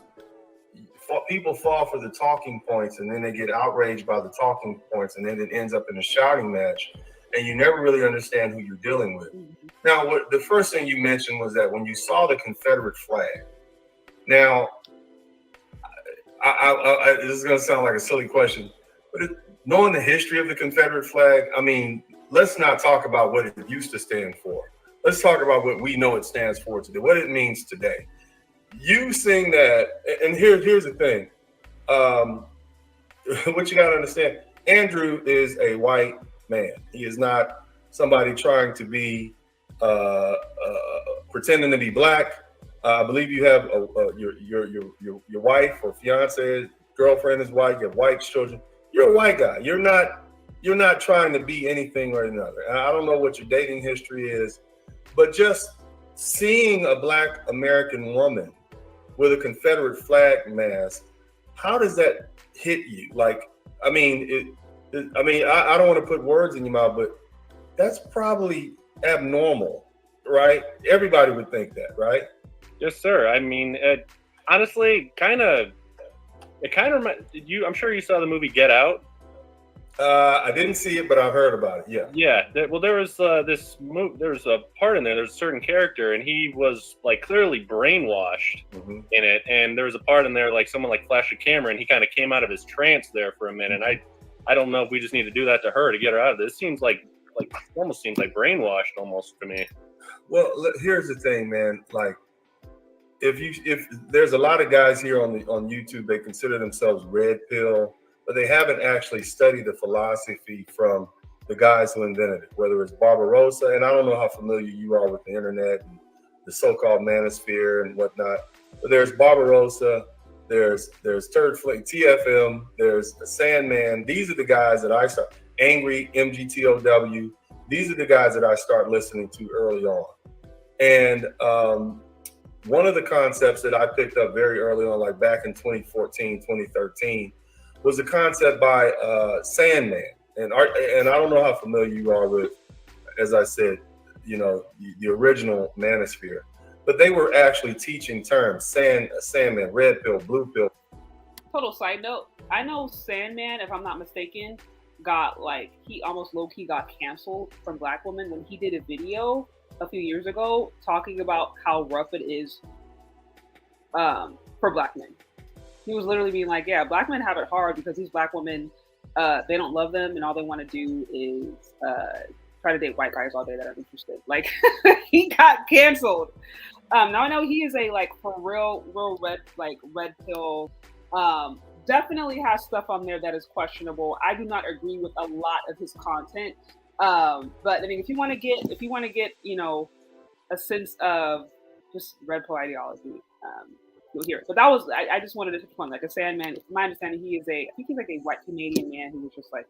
Speaker 2: people fall for the talking points, and then they get outraged by the talking points, and then it ends up in a shouting match, and you never really understand who you're dealing with. Now, the first thing you mentioned was that when you saw the Confederate flag. Now, I this is going to sound like a silly question, but knowing the history of the Confederate flag, I mean, let's not talk about what it used to stand for. Let's talk about what we know it stands for today, what it means today. You sing that, and here's the thing. What you got to understand, Andrew is a white man. He is not somebody trying to be pretending to be black. I believe you have your wife or fiance, girlfriend is white. You have white children. You're a white guy. You're not trying to be anything or another. And I don't know what your dating history is, but just seeing a black American woman with a Confederate flag mask, how does that hit you? Like, I mean, I don't want to put words in your mouth, but that's probably abnormal, right? Everybody would think that, right?
Speaker 5: Yes, sir. I mean, honestly, it kind of you. I'm sure you saw the movie Get Out.
Speaker 2: I didn't see it, but I've heard about it. Yeah.
Speaker 5: Yeah. Well, there was there was a part in there. There's a certain character, and he was like clearly brainwashed in it. And there was a part in there, like someone like flashed a camera, and he kind of came out of his trance there for a minute. I don't know if we just need to do that to her to get her out of this. It seems like almost seems like brainwashed almost to me.
Speaker 2: Well, here's the thing, man. Like, if there's a lot of guys here on YouTube, they consider themselves red pill, but they haven't actually studied the philosophy from the guys who invented it, whether it's Barbarossa, and I don't know how familiar you are with the internet and the so-called manosphere and whatnot, but there's Barbarossa, there's Turd Flake, TFM, there's Sandman. These are the guys that I start, Angry, MGTOW. These are the guys that I start listening to early on. And one of the concepts that I picked up very early on, like back in 2014, 2013, was a concept by Sandman. And I don't know how familiar you are with, as I said, the original manosphere. But they were actually teaching terms, Sandman, red pill, blue pill.
Speaker 1: Total side note, I know Sandman, if I'm not mistaken, he almost low-key got canceled from Black women when he did a video a few years ago talking about how rough it is for Black men. He was literally being like, yeah, Black men have it hard because these Black women, they don't love them and all they want to do is try to date white guys all day that are interested. Like, he got canceled. Now I know he is a for real red pill. Definitely has stuff on there that is questionable. I do not agree with a lot of his content. But I mean, if you want to get, a sense of just red pill ideology, you'll hear it. But that was, I just wanted to touch on, like, a Sandman. From my understanding, I think he's like a white Canadian man who was just like,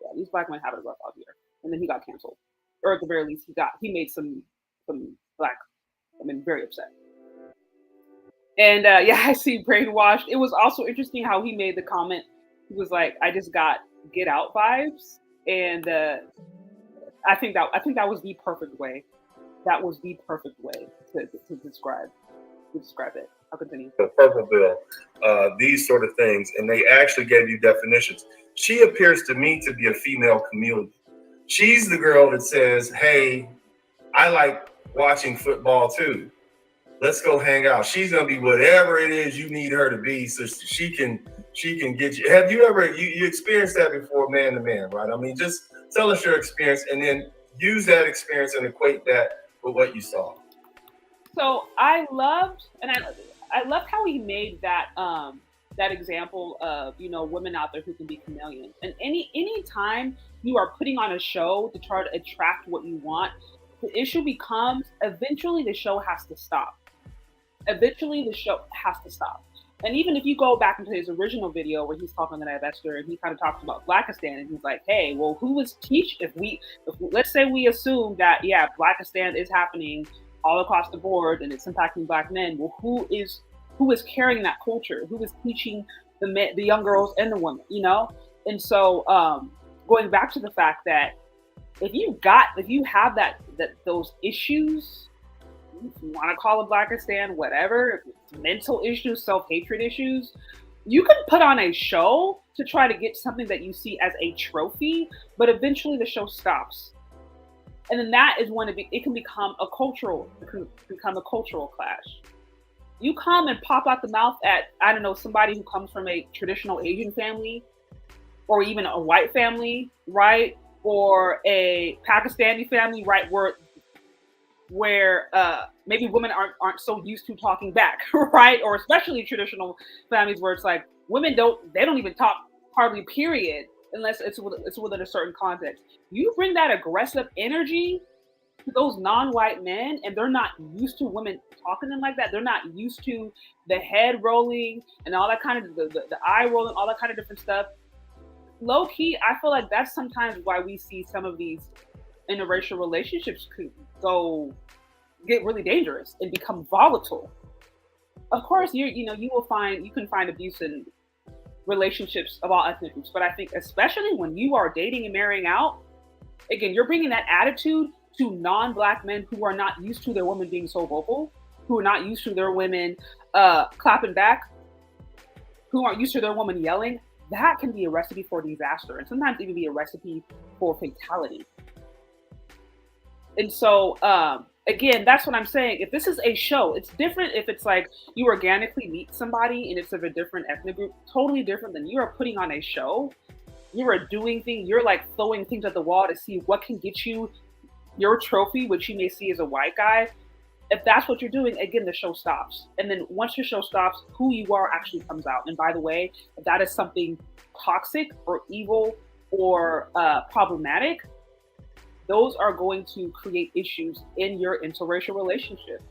Speaker 1: yeah, these Black men have it rough out here. And then he got canceled, or at the very least, he made some Black women very upset. And I see brainwashed. It was also interesting how he made the comment. He was like, "I just got Get Out vibes," and I think that was the perfect way. That was the perfect way to describe it. I'll continue.
Speaker 2: The purple bill, these sort of things, and they actually gave you definitions. She appears to me to be a female chameleon. She's the girl that says, "Hey, I like watching football too. Let's go hang out." She's gonna be whatever it is you need her to be, so she can get you. Have you ever you experienced that before, man to man, right? I mean, just tell us your experience and then use that experience and equate that with what you saw.
Speaker 1: So I loved how he made that example of, women out there who can be chameleons. And any time you are putting on a show to try to attract what you want, the issue becomes eventually the show has to stop. And even if you go back into his original video where he's talking to Divester and he kind of talks about Blackistan, and he's like, hey, well, who is if let's say we assume that, yeah, Blackistan is happening all across the board and it's impacting Black men, well, who is carrying that culture? Who is teaching the young girls and the women, And so going back to the fact that if you have those issues, if you want to call it Blackistan, whatever, mental issues, self-hatred issues, you can put on a show to try to get something that you see as a trophy, but eventually the show stops. And then that is when it can become a cultural clash. You come and pop out the mouth at, I don't know, somebody who comes from a traditional Asian family or even a white family, right? Or a Pakistani family, right? Where maybe women aren't so used to talking back, right? Or especially traditional families where it's like women don't even talk hardly, period, unless it's within a certain context. You bring that aggressive energy to those non-white men, and they're not used to women talking to them like that. They're not used to the head rolling and all that kind of the eye rolling, all that kind of different stuff. Low key, I feel like that's sometimes why we see some of these interracial relationships could get really dangerous and become volatile. Of course, you can find abuse in relationships of all ethnic groups, but I think especially when you are dating and marrying out, again, you're bringing that attitude to non-Black men who are not used to their women being so vocal, who are not used to their women clapping back, who aren't used to their woman yelling. That can be a recipe for disaster, and sometimes even be a recipe for fatality. And so, again, that's what I'm saying. If this is a show, it's different if it's like you organically meet somebody and it's of a different ethnic group, totally different than you are putting on a show. You are doing things, you're like throwing things at the wall to see what can get you your trophy, which you may see as a white guy. If that's what you're doing, again, the show stops. And then once your show stops, who you are actually comes out. And by the way, if that is something toxic or evil or problematic, those are going to create issues in your interracial relationship.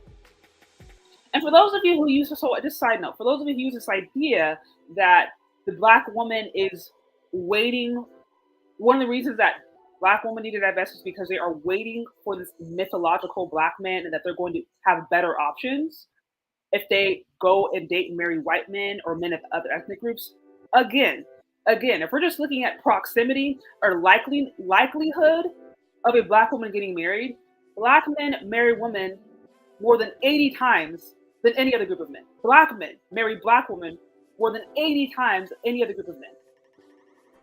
Speaker 1: And for those of you who use this, so just side note, for those of you who use this idea that the Black woman is waiting, one of the reasons that Black women need to divest is because they are waiting for this mythological Black man and that they're going to have better options if they go and date and marry white men or men of other ethnic groups. Again, if we're just looking at proximity or likelihood of a Black woman getting married, Black men marry women more than 80 times than any other group of men. Black men marry Black women more than 80 times than any other group of men.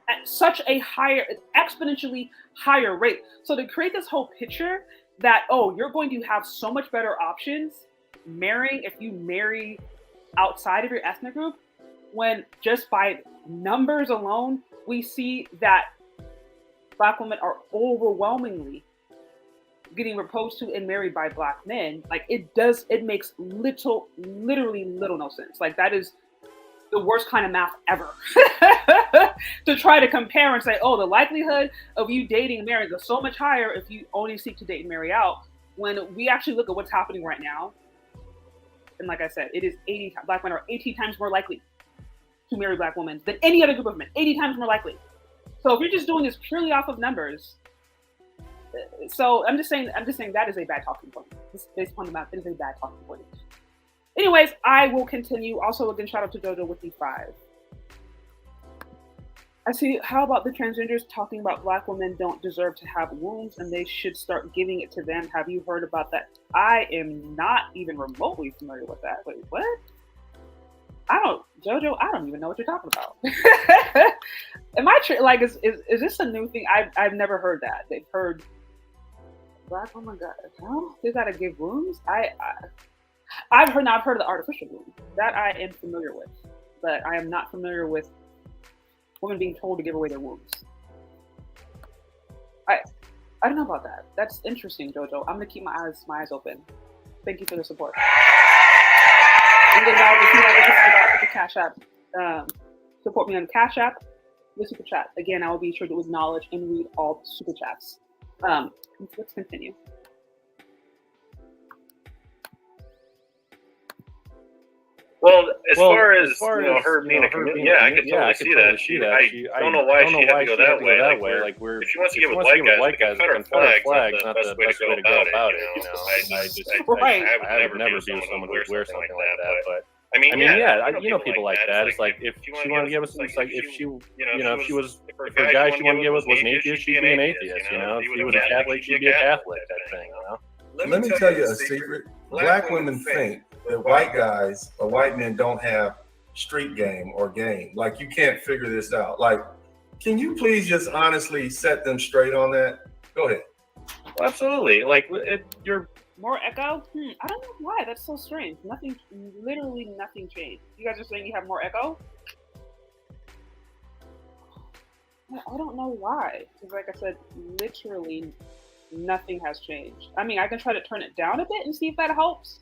Speaker 1: At such a higher, exponentially higher rate. So to create this whole picture that, oh, you're going to have so much better options marrying if you marry outside of your ethnic group, when just by numbers alone, we see that Black women are overwhelmingly getting proposed to and married by Black men. Like it makes literally little no sense. Like that is the worst kind of math ever to try to compare and say, oh, the likelihood of you dating and marrying is so much higher if you only seek to date and marry out, when we actually look at what's happening right now. And like I said, it is 80 times, Black men are 18 times more likely to marry Black women than any other group of men, 80 times more likely. So if you're just doing this purely off of numbers, so I'm just saying that is a bad talking point. Based upon the math, it is a bad talking point. Anyways, I will continue. Also, again, shout out to JoJo with the 5. I see, how about the transgenders talking about Black women don't deserve to have wombs and they should start giving it to them? Have you heard about that? I am not even remotely familiar with that. Wait, what? JoJo, I don't even know what you're talking about. Am I like, is this a new thing? I've never heard that. They've heard Black women they gotta give wombs? I've heard of the artificial womb. That I am familiar with, but I am not familiar with women being told to give away their wombs. I don't know about that. That's interesting, JoJo. I'm gonna keep my eyes open. Thank you for the support. And then now, if you like, this is about the Cash App. Support me on Cash App, the Super Chat. Again, I will be sure to acknowledge and read all the Super Chats. Let's continue.
Speaker 5: Well, as far as her being a comedian, yeah, I could totally see that. I don't know why she had to go that way. Like, if she wants to get with white guys, Confederate flag's not the best way to go about it. You know, I would never be with someone who would wear something like that. But I mean, people like that. It's like if she wanted to get with, it's like if she, if her guy she wanted to get with was an atheist, she'd be an atheist. You know, if he was a Catholic, she'd be a Catholic. Type thing. You know.
Speaker 2: Let me tell you a secret. Black women think that white guys or white men don't have street game or game. Like, you can't figure this out. Like, can you please just honestly set them straight on that? Go ahead.
Speaker 5: Well, absolutely. Like, you're
Speaker 1: more echo. I don't know why. That's so strange. Literally nothing changed. You guys are saying you have more echo? I don't know why. Because like I said, literally nothing has changed. I mean, I can try to turn it down a bit and see if that helps.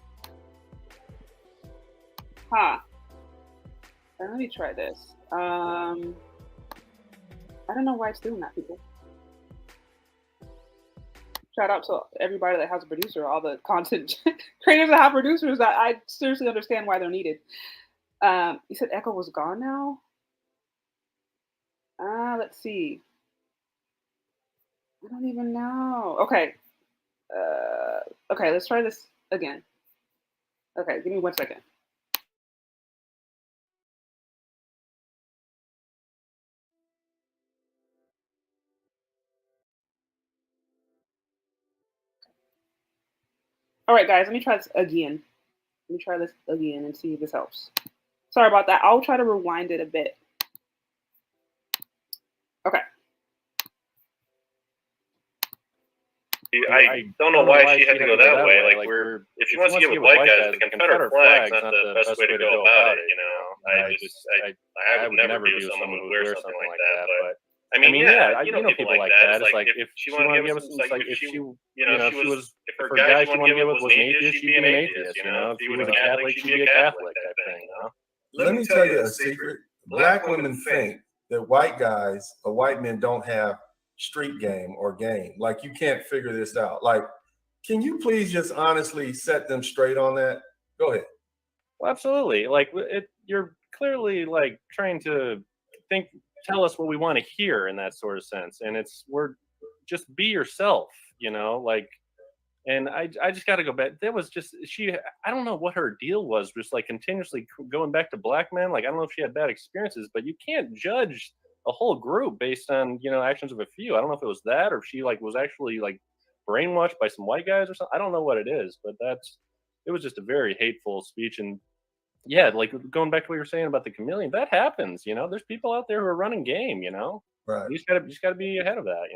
Speaker 1: Let me try this. I don't know why it's doing that, people. Shout out to everybody that has a producer, all the content creators that have producers. That I seriously understand why they're needed. You said echo was gone now? Let's see. I don't even know. Okay. Okay, let's try this again. Okay, give me 1 second. All right, guys, let me try this again. Let me try this again and see if this helps. Sorry about that. I'll try to rewind it a bit. Okay.
Speaker 5: I don't know why she had to go that way. Like, if she wants to get with white guys, the Confederate flag's not the best way to go about it. You know, I would never be with someone who would wear something like that. But I mean, yeah, you know people like that. It's like if she wanted to give us, like if she, if her guy she wanted to give us was an atheist, she'd be an atheist. You know, if she was a Catholic, she'd be a Catholic type thing. You know.
Speaker 2: Let me tell you a secret. Black women think that white guys or white men don't have street game or game. Like, you can't figure this out. Like, can you please just honestly set them straight on that? Go ahead.
Speaker 5: Well, absolutely. Like, you're clearly like trying to tell us what we want to hear in that sort of sense. And we're just be yourself, you know, like, and I just got to go back. That was just, I don't know what her deal was, just like continuously going back to black men. Like, I don't know if she had bad experiences, but you can't judge a whole group based on, actions of a few. I don't know if it was that, or if she was actually like brainwashed by some white guys or something. I don't know what it is, but it was just a very hateful speech. And yeah, like going back to what you were saying about the chameleon, that happens, there's people out there who are running game,
Speaker 2: Right.
Speaker 5: You just gotta be ahead of that,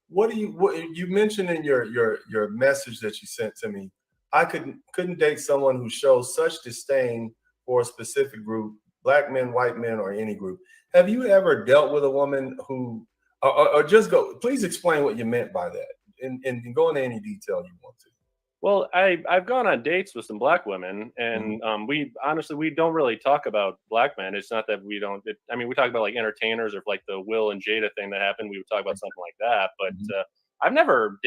Speaker 2: What you mentioned in your message that you sent to me, I couldn't date someone who shows such disdain for a specific group, black men, white men, or any group. Have you ever dealt with a woman who, or just please explain what you meant by that, and go into any detail you want to.
Speaker 5: Well, I've gone on dates with some black women, and we don't really talk about black men. It's not that we don't. We talk about like entertainers or like the Will and Jada thing that happened. We would talk about something like that. But I've never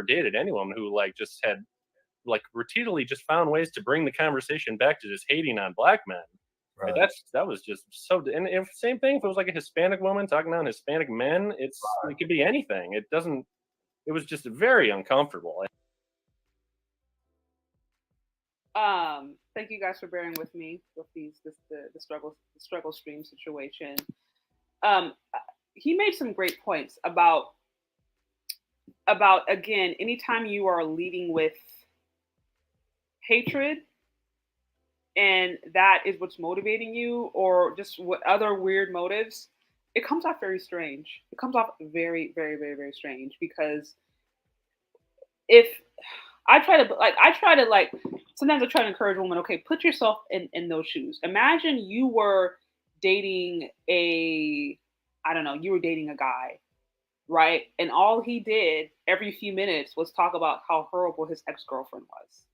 Speaker 5: dated anyone who like just had like repeatedly just found ways to bring the conversation back to just hating on black men. Right. That was just so. And if same thing, if it was like a Hispanic woman talking on Hispanic men, it could be anything. It doesn't. It was just very uncomfortable.
Speaker 1: Thank you guys for bearing with me with the struggle stream situation. He made some great points about again, anytime you are leading with hatred and that is what's motivating you, or just what other weird motives, it comes off very strange. It comes off very, very, very, very strange, because if I try to sometimes I try to encourage women, okay, put yourself in those shoes. Imagine you were dating you were dating a guy, right? And all he did every few minutes was talk about how horrible his ex-girlfriend was,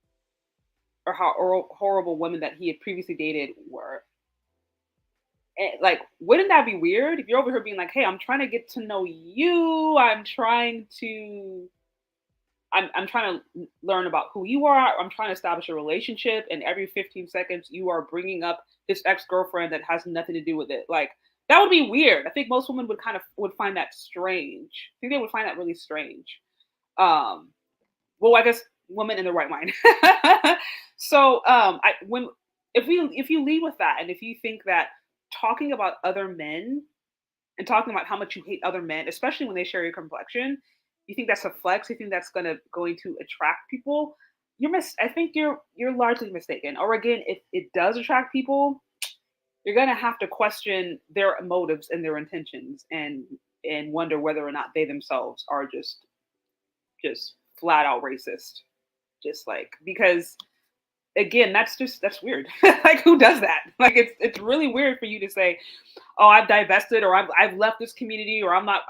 Speaker 1: or how horrible women that he had previously dated were. And like, wouldn't that be weird if you're over here being like, hey, I'm trying to get to know you. I'm trying to learn about who you are. I'm trying to establish a relationship. And every 15 seconds, you are bringing up this ex-girlfriend that has nothing to do with it. Like, that would be weird. I think most women would find that strange. I think they would find that really strange. Well, I guess women in the right mind. So if you lead with that, and if you think that talking about other men and talking about how much you hate other men, especially when they share your complexion, you think that's a flex, you think that's going to attract people, I think you're largely mistaken. Or again, if it does attract people, you're going to have to question their motives and their intentions, and wonder whether or not they themselves are just flat out racist. Just like, because again, that's weird. Like, who does that? Like, it's really weird for you to say, oh, I've divested, or I've left this community, or I'm not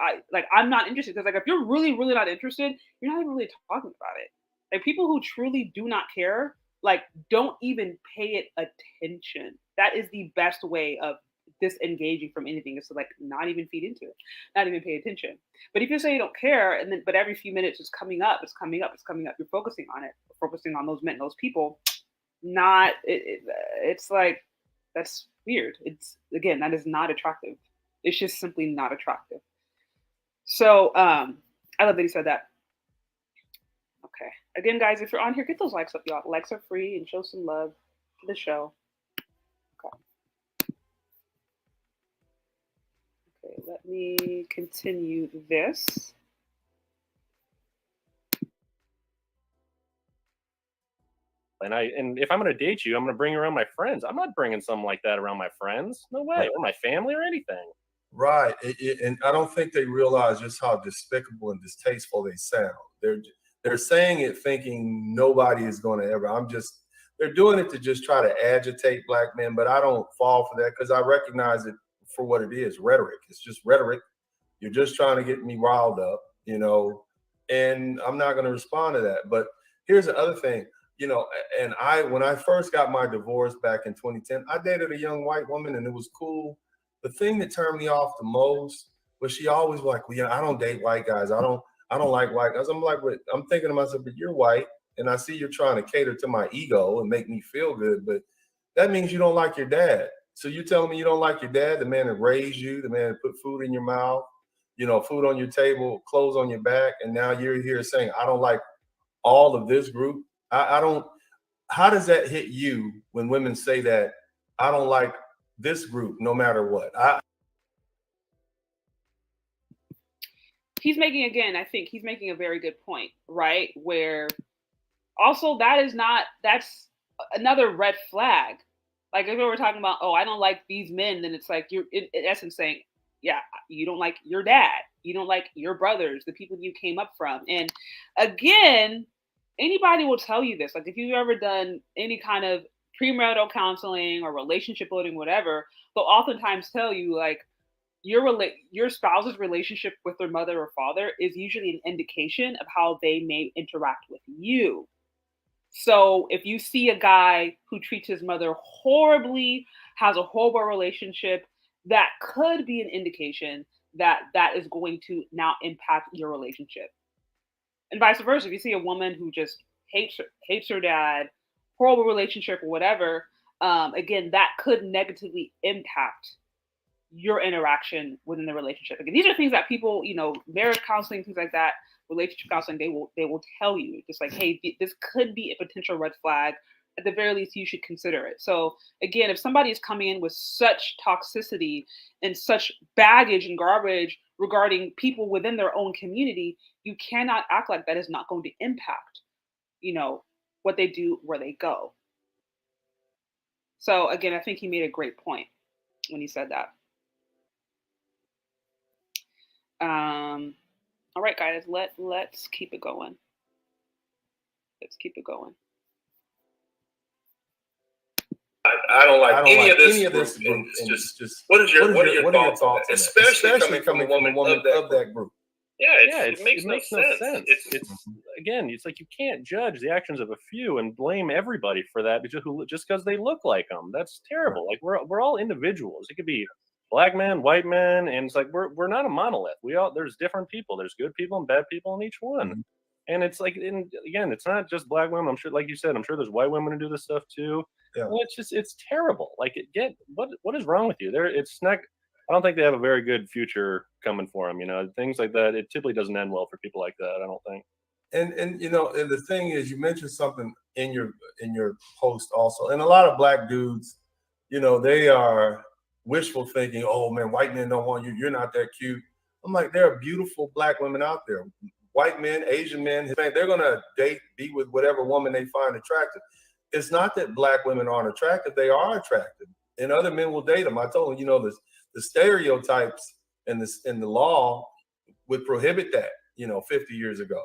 Speaker 1: interested. Because like, if you're really, really not interested, you're not even really talking about it. Like, people who truly do not care, like, don't even pay it attention. That is the best way of disengaging from anything, is to like not even feed into it, not even pay attention. But if you say you don't care, but every few minutes it's coming up, you're focusing on it, focusing on those men, those people. It's like, that's weird. It's, again, that is not attractive. It's just simply not attractive. So I love that he said that. Okay, again, guys, if you're on here, get those likes up, y'all. Likes are free, and show some love to the show. Okay, let me continue this.
Speaker 5: And if I'm going to date you, I'm going to bring you around my friends. I'm not bringing something like that around my friends. No way. Or my family or anything.
Speaker 2: Right. And I don't think they realize just how despicable and distasteful they sound. They're saying it thinking nobody is going to ever. They're doing it to just try to agitate black men, but I don't fall for that because I recognize it for what it is, rhetoric. It's just rhetoric. You're just trying to get me riled up, and I'm not going to respond to that. But here's the other thing, and when I first got my divorce back in 2010, I dated a young white woman and it was cool. The thing that turned me off the most was she always was like, well, I don't date white guys. I don't like white guys. I'm like, but I'm thinking to myself, but you're white. And I see you're trying to cater to my ego and make me feel good. But that means you don't like your dad. So you're telling me you don't like your dad, the man that raised you, the man that put food in your mouth, food on your table, clothes on your back. And now you're here saying, I don't like all of this group. I don't. How does that hit you when women say that I don't like this group no matter what?
Speaker 1: I think he's making a very good point, right? Where also that's another red flag. Like if we were talking about, I don't like these men, then it's like you're in essence saying, yeah, you don't like your dad, you don't like your brothers, the people you came up from. And again, anybody will tell you this. Like if you've ever done any kind of premarital counseling or relationship building, whatever, they'll oftentimes tell you like your spouse's relationship with their mother or father is usually an indication of how they may interact with you. So if you see a guy who treats his mother horribly, has a horrible relationship, that could be an indication that that is going to now impact your relationship. And vice versa. If you see a woman who just hates her dad, horrible relationship or whatever, again, that could negatively impact your interaction within the relationship. Again, these are things that people, marriage counseling, things like that, relationship counseling, they will tell you, just like, hey, this could be a potential red flag. At the very least, you should consider it. So again, if somebody is coming in with such toxicity and such baggage and garbage regarding people within their own community, you cannot act like that is not going to impact, what they do, where they go. So again, I think he made a great point when he said that. All right, guys, let's keep it going. Let's keep it going.
Speaker 2: I don't like any of this group. It's just what are your thoughts on that? Especially coming from a woman of that group.
Speaker 5: Yeah, it makes no sense. It's again, it's like you can't judge the actions of a few and blame everybody for that just because they look like them. That's terrible. Like we're all individuals. It could be black man, white man, and it's like we're not a monolith. There's different people. There's good people and bad people in each one. Mm-hmm. And it's like, again, it's not just black women. I'm sure, like you said, I'm sure there's white women who do this stuff too. Yeah. Well, it's terrible. Like, what is wrong with you? It's not. I don't think they have a very good future coming for them. Things like that. It typically doesn't end well for people like that. I don't think.
Speaker 2: And and the thing is, you mentioned something in your post also, and a lot of black dudes, they are wishful thinking. Oh man, white men don't want you. You're not that cute. I'm like, there are beautiful black women out there. White men, Asian men, they're going to be with whatever woman they find attractive. It's not that black women aren't attractive. They are attractive. And other men will date them. I told them, the stereotypes in the law would prohibit that, 50 years ago.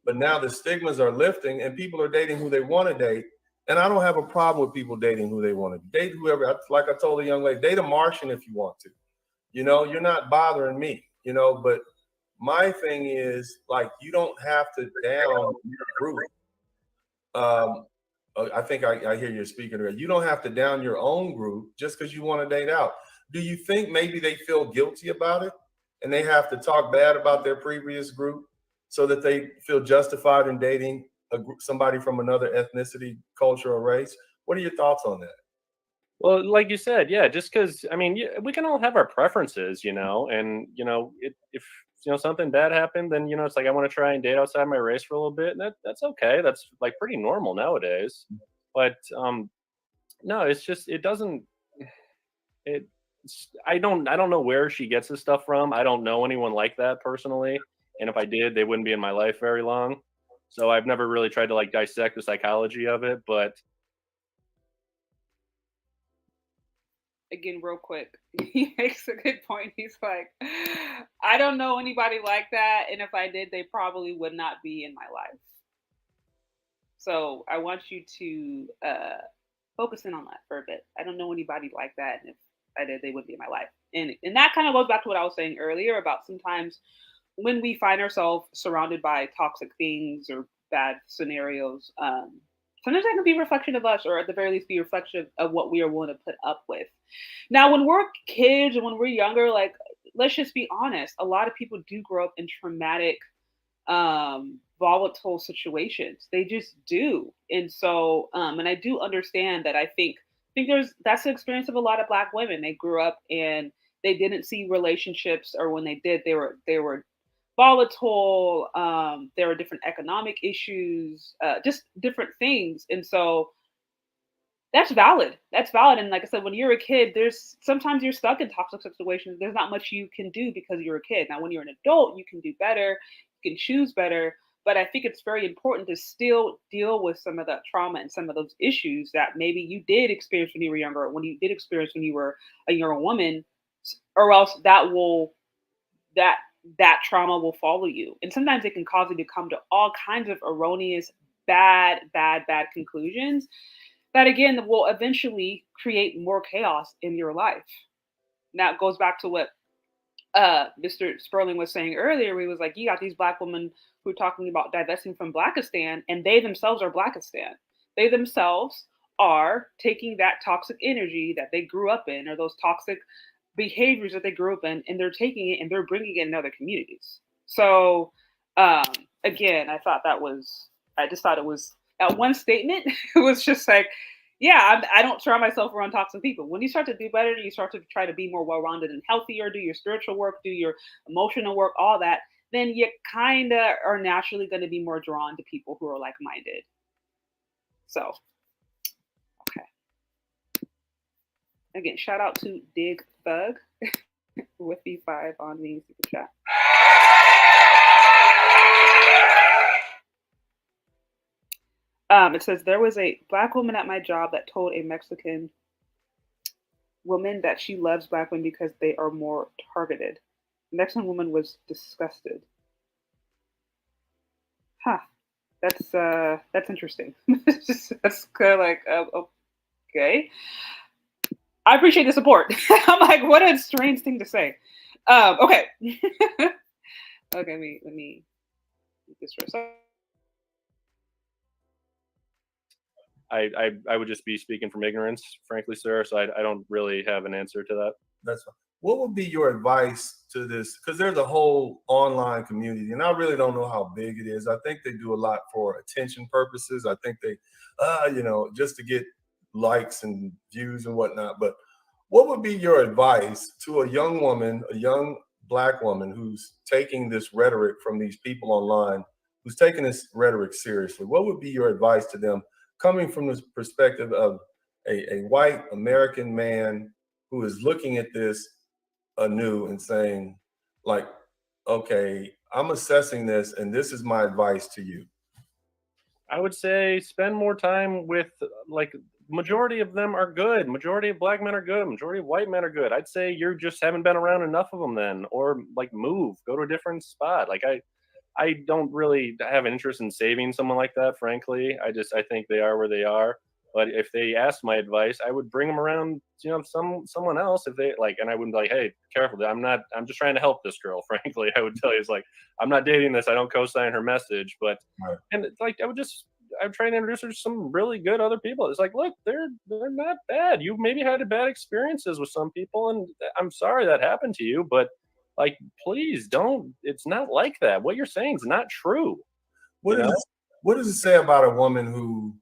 Speaker 2: But now the stigmas are lifting and people are dating who they want to date. And I don't have a problem with people dating who they want to date. Whoever, like I told the young lady, date a Martian if you want to. You're not bothering me, but my thing is, like, you don't have to down your group. I think I hear you speaking. You don't have to down your own group just because you want to date out. Do you think maybe they feel guilty about it and they have to talk bad about their previous group so that they feel justified in dating somebody from another ethnicity, culture, or race? What are your thoughts on that?
Speaker 5: Well, like you said, yeah, just because, we can all have our preferences, and, if something bad happened, then, it's like, I want to try and date outside my race for a little bit. And that's okay. That's like pretty normal nowadays. But, no, it's just, I don't know where she gets this stuff from. I don't know anyone like that personally. And if I did, they wouldn't be in my life very long. So I've never really tried to like dissect the psychology of it, but
Speaker 1: again, real quick, he makes a good point. He's like, I don't know anybody like that, and if I did, they probably would not be in my life. So I want you to focus in on that for a bit. I don't know anybody like that, and if I did, they wouldn't be in my life. And that kind of goes back to what I was saying earlier about sometimes when we find ourselves surrounded by toxic things or bad scenarios, sometimes that can be a reflection of us, or at the very least be a reflection of what we are willing to put up with. Now, when we're kids and when we're younger, like, let's just be honest, a lot of people do grow up in traumatic, volatile situations. They just do. And so, and I do understand that. I think that's the experience of a lot of Black women. They grew up and they didn't see relationships, or when they did, they were volatile. There were different economic issues, just different things. And so that's valid. That's valid. And like I said, when you're a kid, sometimes you're stuck in toxic situations. There's not much you can do because you're a kid. Now, when you're an adult, you can do better, you can choose better. But I think it's very important to still deal with some of that trauma and some of those issues that maybe you did experience when you were younger, or when you did experience when you were a younger woman, or else that trauma will follow you. And sometimes it can cause you to come to all kinds of erroneous, bad conclusions that, again, will eventually create more chaos in your life. Now, it goes back to what Mr. Sperling was saying earlier, where he was like, you got these Black women who are talking about divesting from Blackistan, and they themselves are Blackistan. They themselves are taking that toxic energy that they grew up in, or those toxic behaviors that they grew up in, and they're taking it and they're bringing it in other communities. So, again, I just thought it was, at one statement, it was just like, yeah, I don't surround myself around toxic people. When you start to do better, you start to try to be more well-rounded and healthier, do your spiritual work, do your emotional work, all that, then you kind of are naturally going to be more drawn to people who are like-minded. So, okay. Again, shout out to Dig Thug with B5 on the super chat. It says, there was a Black woman at my job that told a Mexican woman that she loves Black women because they are more targeted. The Mexican woman was disgusted. Huh. That's interesting. That's kind of like, okay. I appreciate the support. I'm like, what a strange thing to say. Okay. Okay, let me get this for a second.
Speaker 5: I would just be speaking from ignorance, frankly, sir. So I don't really have an answer to that.
Speaker 2: That's fine. What would be your advice to this? Because there's a whole online community, and I really don't know how big it is. I think they do a lot for attention purposes. I think they, just to get likes and views and whatnot. But what would be your advice to a young woman, a young Black woman who's taking this rhetoric from these people online, who's taking this rhetoric seriously? What would be your advice to them, coming from this perspective of a white American man who is looking at this anew and saying, like, okay, I'm assessing this, and this is my advice to you?
Speaker 5: I would say spend more time with, like, majority of them are good. Majority of Black men are good. Majority of white men are good. I'd say you just haven't been around enough of them then, or like move, go to a different spot. Like I don't really have an interest in saving someone like that, frankly. I think they are where they are. But if they asked my advice, I would bring them around, someone else if they like, and I wouldn't be like, hey, careful. I'm just trying to help this girl, frankly. I would tell you, it's like, I'm not dating this. I don't co-sign her message, but, right. And like, I'm trying to introduce her to some really good other people. It's like, look, they're not bad. You maybe had bad experiences with some people, and I'm sorry that happened to you, but like, please don't. It's not like that. What you're saying is not true.
Speaker 2: What does it say about a woman who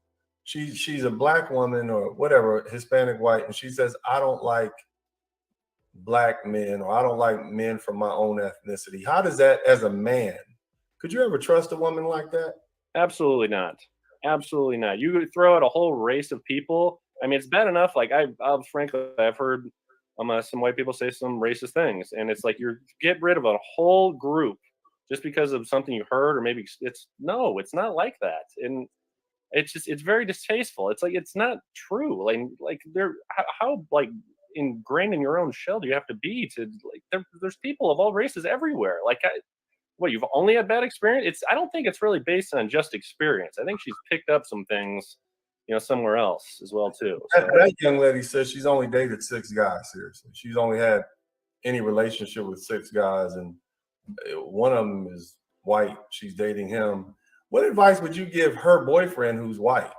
Speaker 2: she's a Black woman or whatever, Hispanic, white, and she says, I don't like Black men, or I don't like men from my own ethnicity? How does that, as a man, could you ever trust a woman like that?
Speaker 5: Absolutely not. Absolutely not. You could throw out a whole race of people. I mean, it's bad enough. Like, frankly, I've heard some white people say some racist things, and it's like, you get rid of a whole group just because of something you heard, or maybe it's not like that. And it's very distasteful. It's like, it's not true. Like how like ingrained in your own shell do you have to be to, like, there's people of all races everywhere. Like, what, you've only had bad experience? I don't think it's really based on just experience. I think she's picked up some things, somewhere else as well too. So.
Speaker 2: That young lady says she's only dated 6 guys. Seriously, she's only had any relationship with 6 guys, and one of them is white. She's dating him. What advice would you give her boyfriend who's white,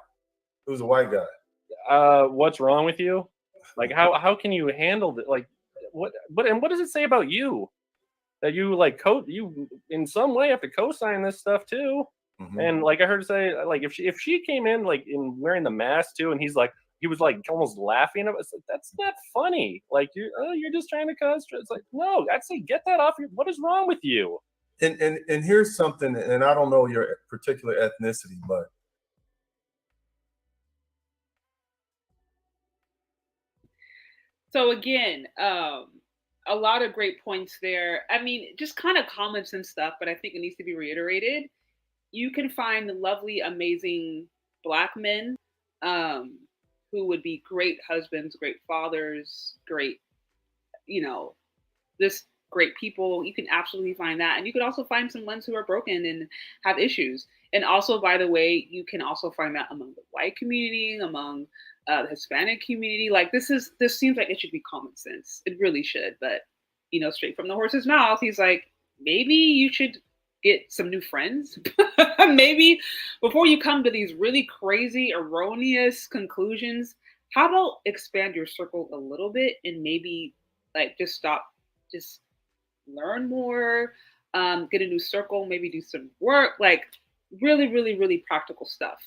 Speaker 2: who's a white guy?
Speaker 5: What's wrong with you? Like, how can you handle it? Like, what does it say about you that you like you in some way have to co-sign this stuff too? Mm-hmm. And like, I heard her say, like, if she came in like in wearing the mask too, and he was like almost laughing, it's like, that's not funny. Like, you're just trying to cause. It's like, no, I'd say get that off what is wrong with you?
Speaker 2: And here's something, and I don't know your particular ethnicity, but
Speaker 1: so again, a lot of great points there. I mean, just kind of common sense stuff, but I think it needs to be reiterated. You can find lovely, amazing Black men who would be great husbands, great fathers, great, just great people. You can absolutely find that. And you could also find some ones who are broken and have issues. And also, by the way, you can also find that among the white community, among the Hispanic community. Like, this seems like it should be common sense. It really should. But, straight from the horse's mouth, he's like, maybe you should get some new friends. Maybe before you come to these really crazy, erroneous conclusions, how about expand your circle a little bit and maybe like just learn more, get a new circle, maybe do some work, like really, really, really practical stuff.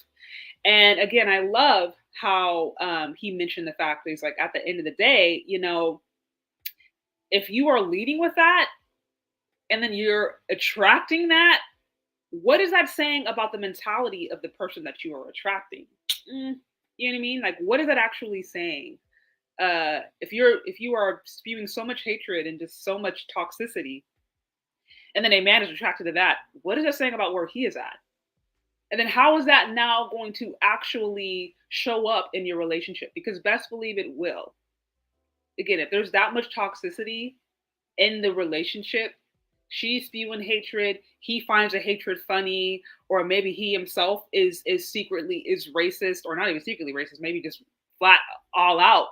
Speaker 1: And again, I love how he mentioned the fact that he's like, at the end of the day, if you are leading with that and then you're attracting that, what is that saying about the mentality of the person that you are attracting? You know what I mean? Like, what is that actually saying? If you are spewing so much hatred and just so much toxicity, and then a man is attracted to that, what is that saying about where he is at? And then how is that now going to actually show up in your relationship? Because best believe it will. Again, if there's that much toxicity in the relationship, she's spewing hatred, he finds the hatred funny, or maybe he himself is secretly racist, or not even secretly racist, maybe just flat all out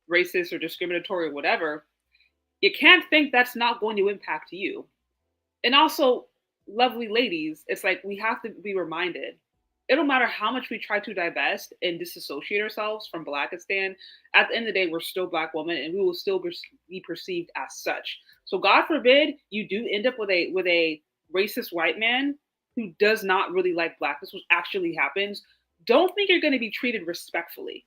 Speaker 1: racist or discriminatory or whatever. You can't think that's not going to impact you. And also, lovely ladies, it's like we have to be reminded, it don't matter how much we try to divest and disassociate ourselves from Blackistan, at the end of the day, we're still Black women and we will still be perceived as such. So God forbid you do end up with a racist white man who does not really like Blackness, which actually happens. Don't think you're going to be treated respectfully.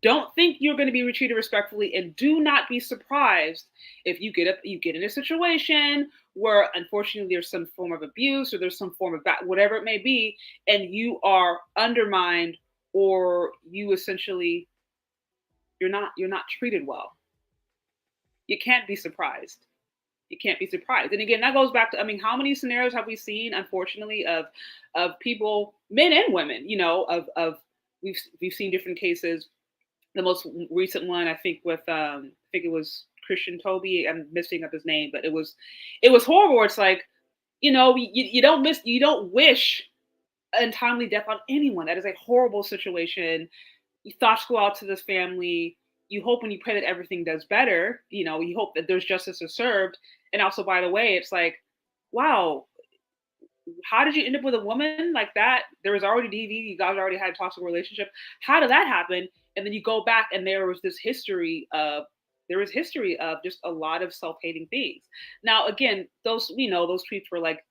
Speaker 1: Don't think you're going to be treated respectfully, and do not be surprised if you get in a situation where unfortunately there's some form of abuse or there's some form of whatever it may be, and you are undermined, or you essentially you're not treated well. You can't be surprised. You can't be surprised. And again, that goes back to, I mean, how many scenarios have we seen, unfortunately, of people, men and women, we've seen different cases. The most recent one, I think, with I think it was Christian Tobe. I'm messing up his name, but it was horrible. It's like, you don't wish untimely death on anyone. That is a horrible situation. Thoughts go out to this family. You hope and you pray that everything does better. You hope that there's justice is served. And also, by the way, it's like, wow, how did you end up with a woman like that? There was already DV. You guys already had a toxic relationship. How did that happen? And then you go back and there was history of just a lot of self-hating things. Now, again, those tweets were like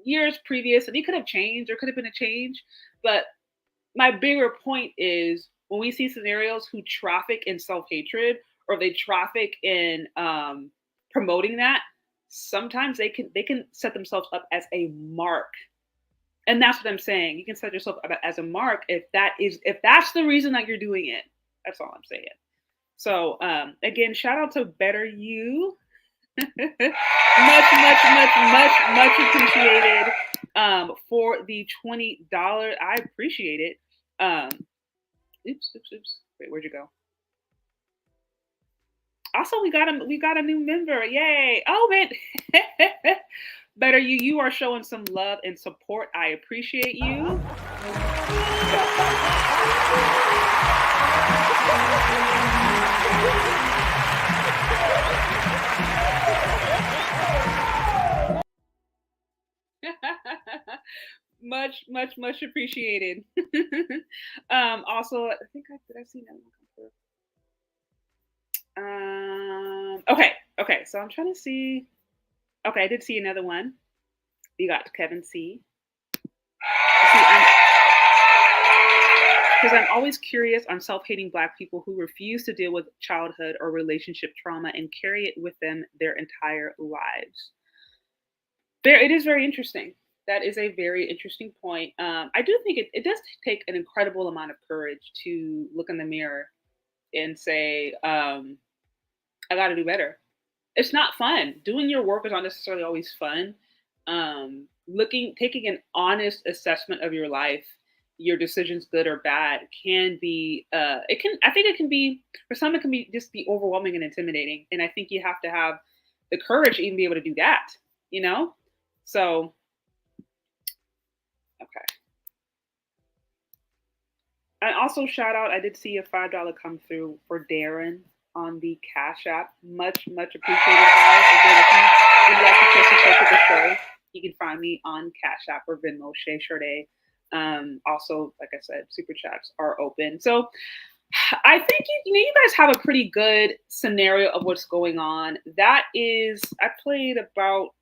Speaker 1: years previous, and it could have changed. There could have been a change. But my bigger point is, when we see scenarios who traffic in self-hatred, or they traffic in promoting that, sometimes they can set themselves up as a mark. And that's what I'm saying. You can set yourself up as a mark if that's the reason that you're doing it. That's all I'm saying. So again, shout out to Better You. much appreciated for the $20. I appreciate it. Oops. Wait, where'd you go? Also, we got a new member. Yay! Oh man, Better you are showing some love and support. I appreciate you. much appreciated. Also, I think did I see that one come through? Okay, so I'm trying to see. Okay, I did see another one. You got Kevin C. Because I'm always curious on self-hating Black people who refuse to deal with childhood or relationship trauma and carry it with them their entire lives. It is very interesting. That is a very interesting point. I do think it does take an incredible amount of courage to look in the mirror and say, I got to do better. It's not fun. Doing your work is not necessarily always fun. Taking an honest assessment of your life, your decisions, good or bad, can be, I think it can be, for some, it can be just be overwhelming and intimidating. And I think you have to have the courage to even be able to do that, you know? So, okay. And also shout out, I did see a $5 come through for Darren on the Cash App. Much appreciated, guys. Again, if you would like to support the show, you can find me on Cash App or Venmo, Shay Sade. Also, like I said, super chats are open. So I think you guys have a pretty good scenario of what's going on. That is, I played about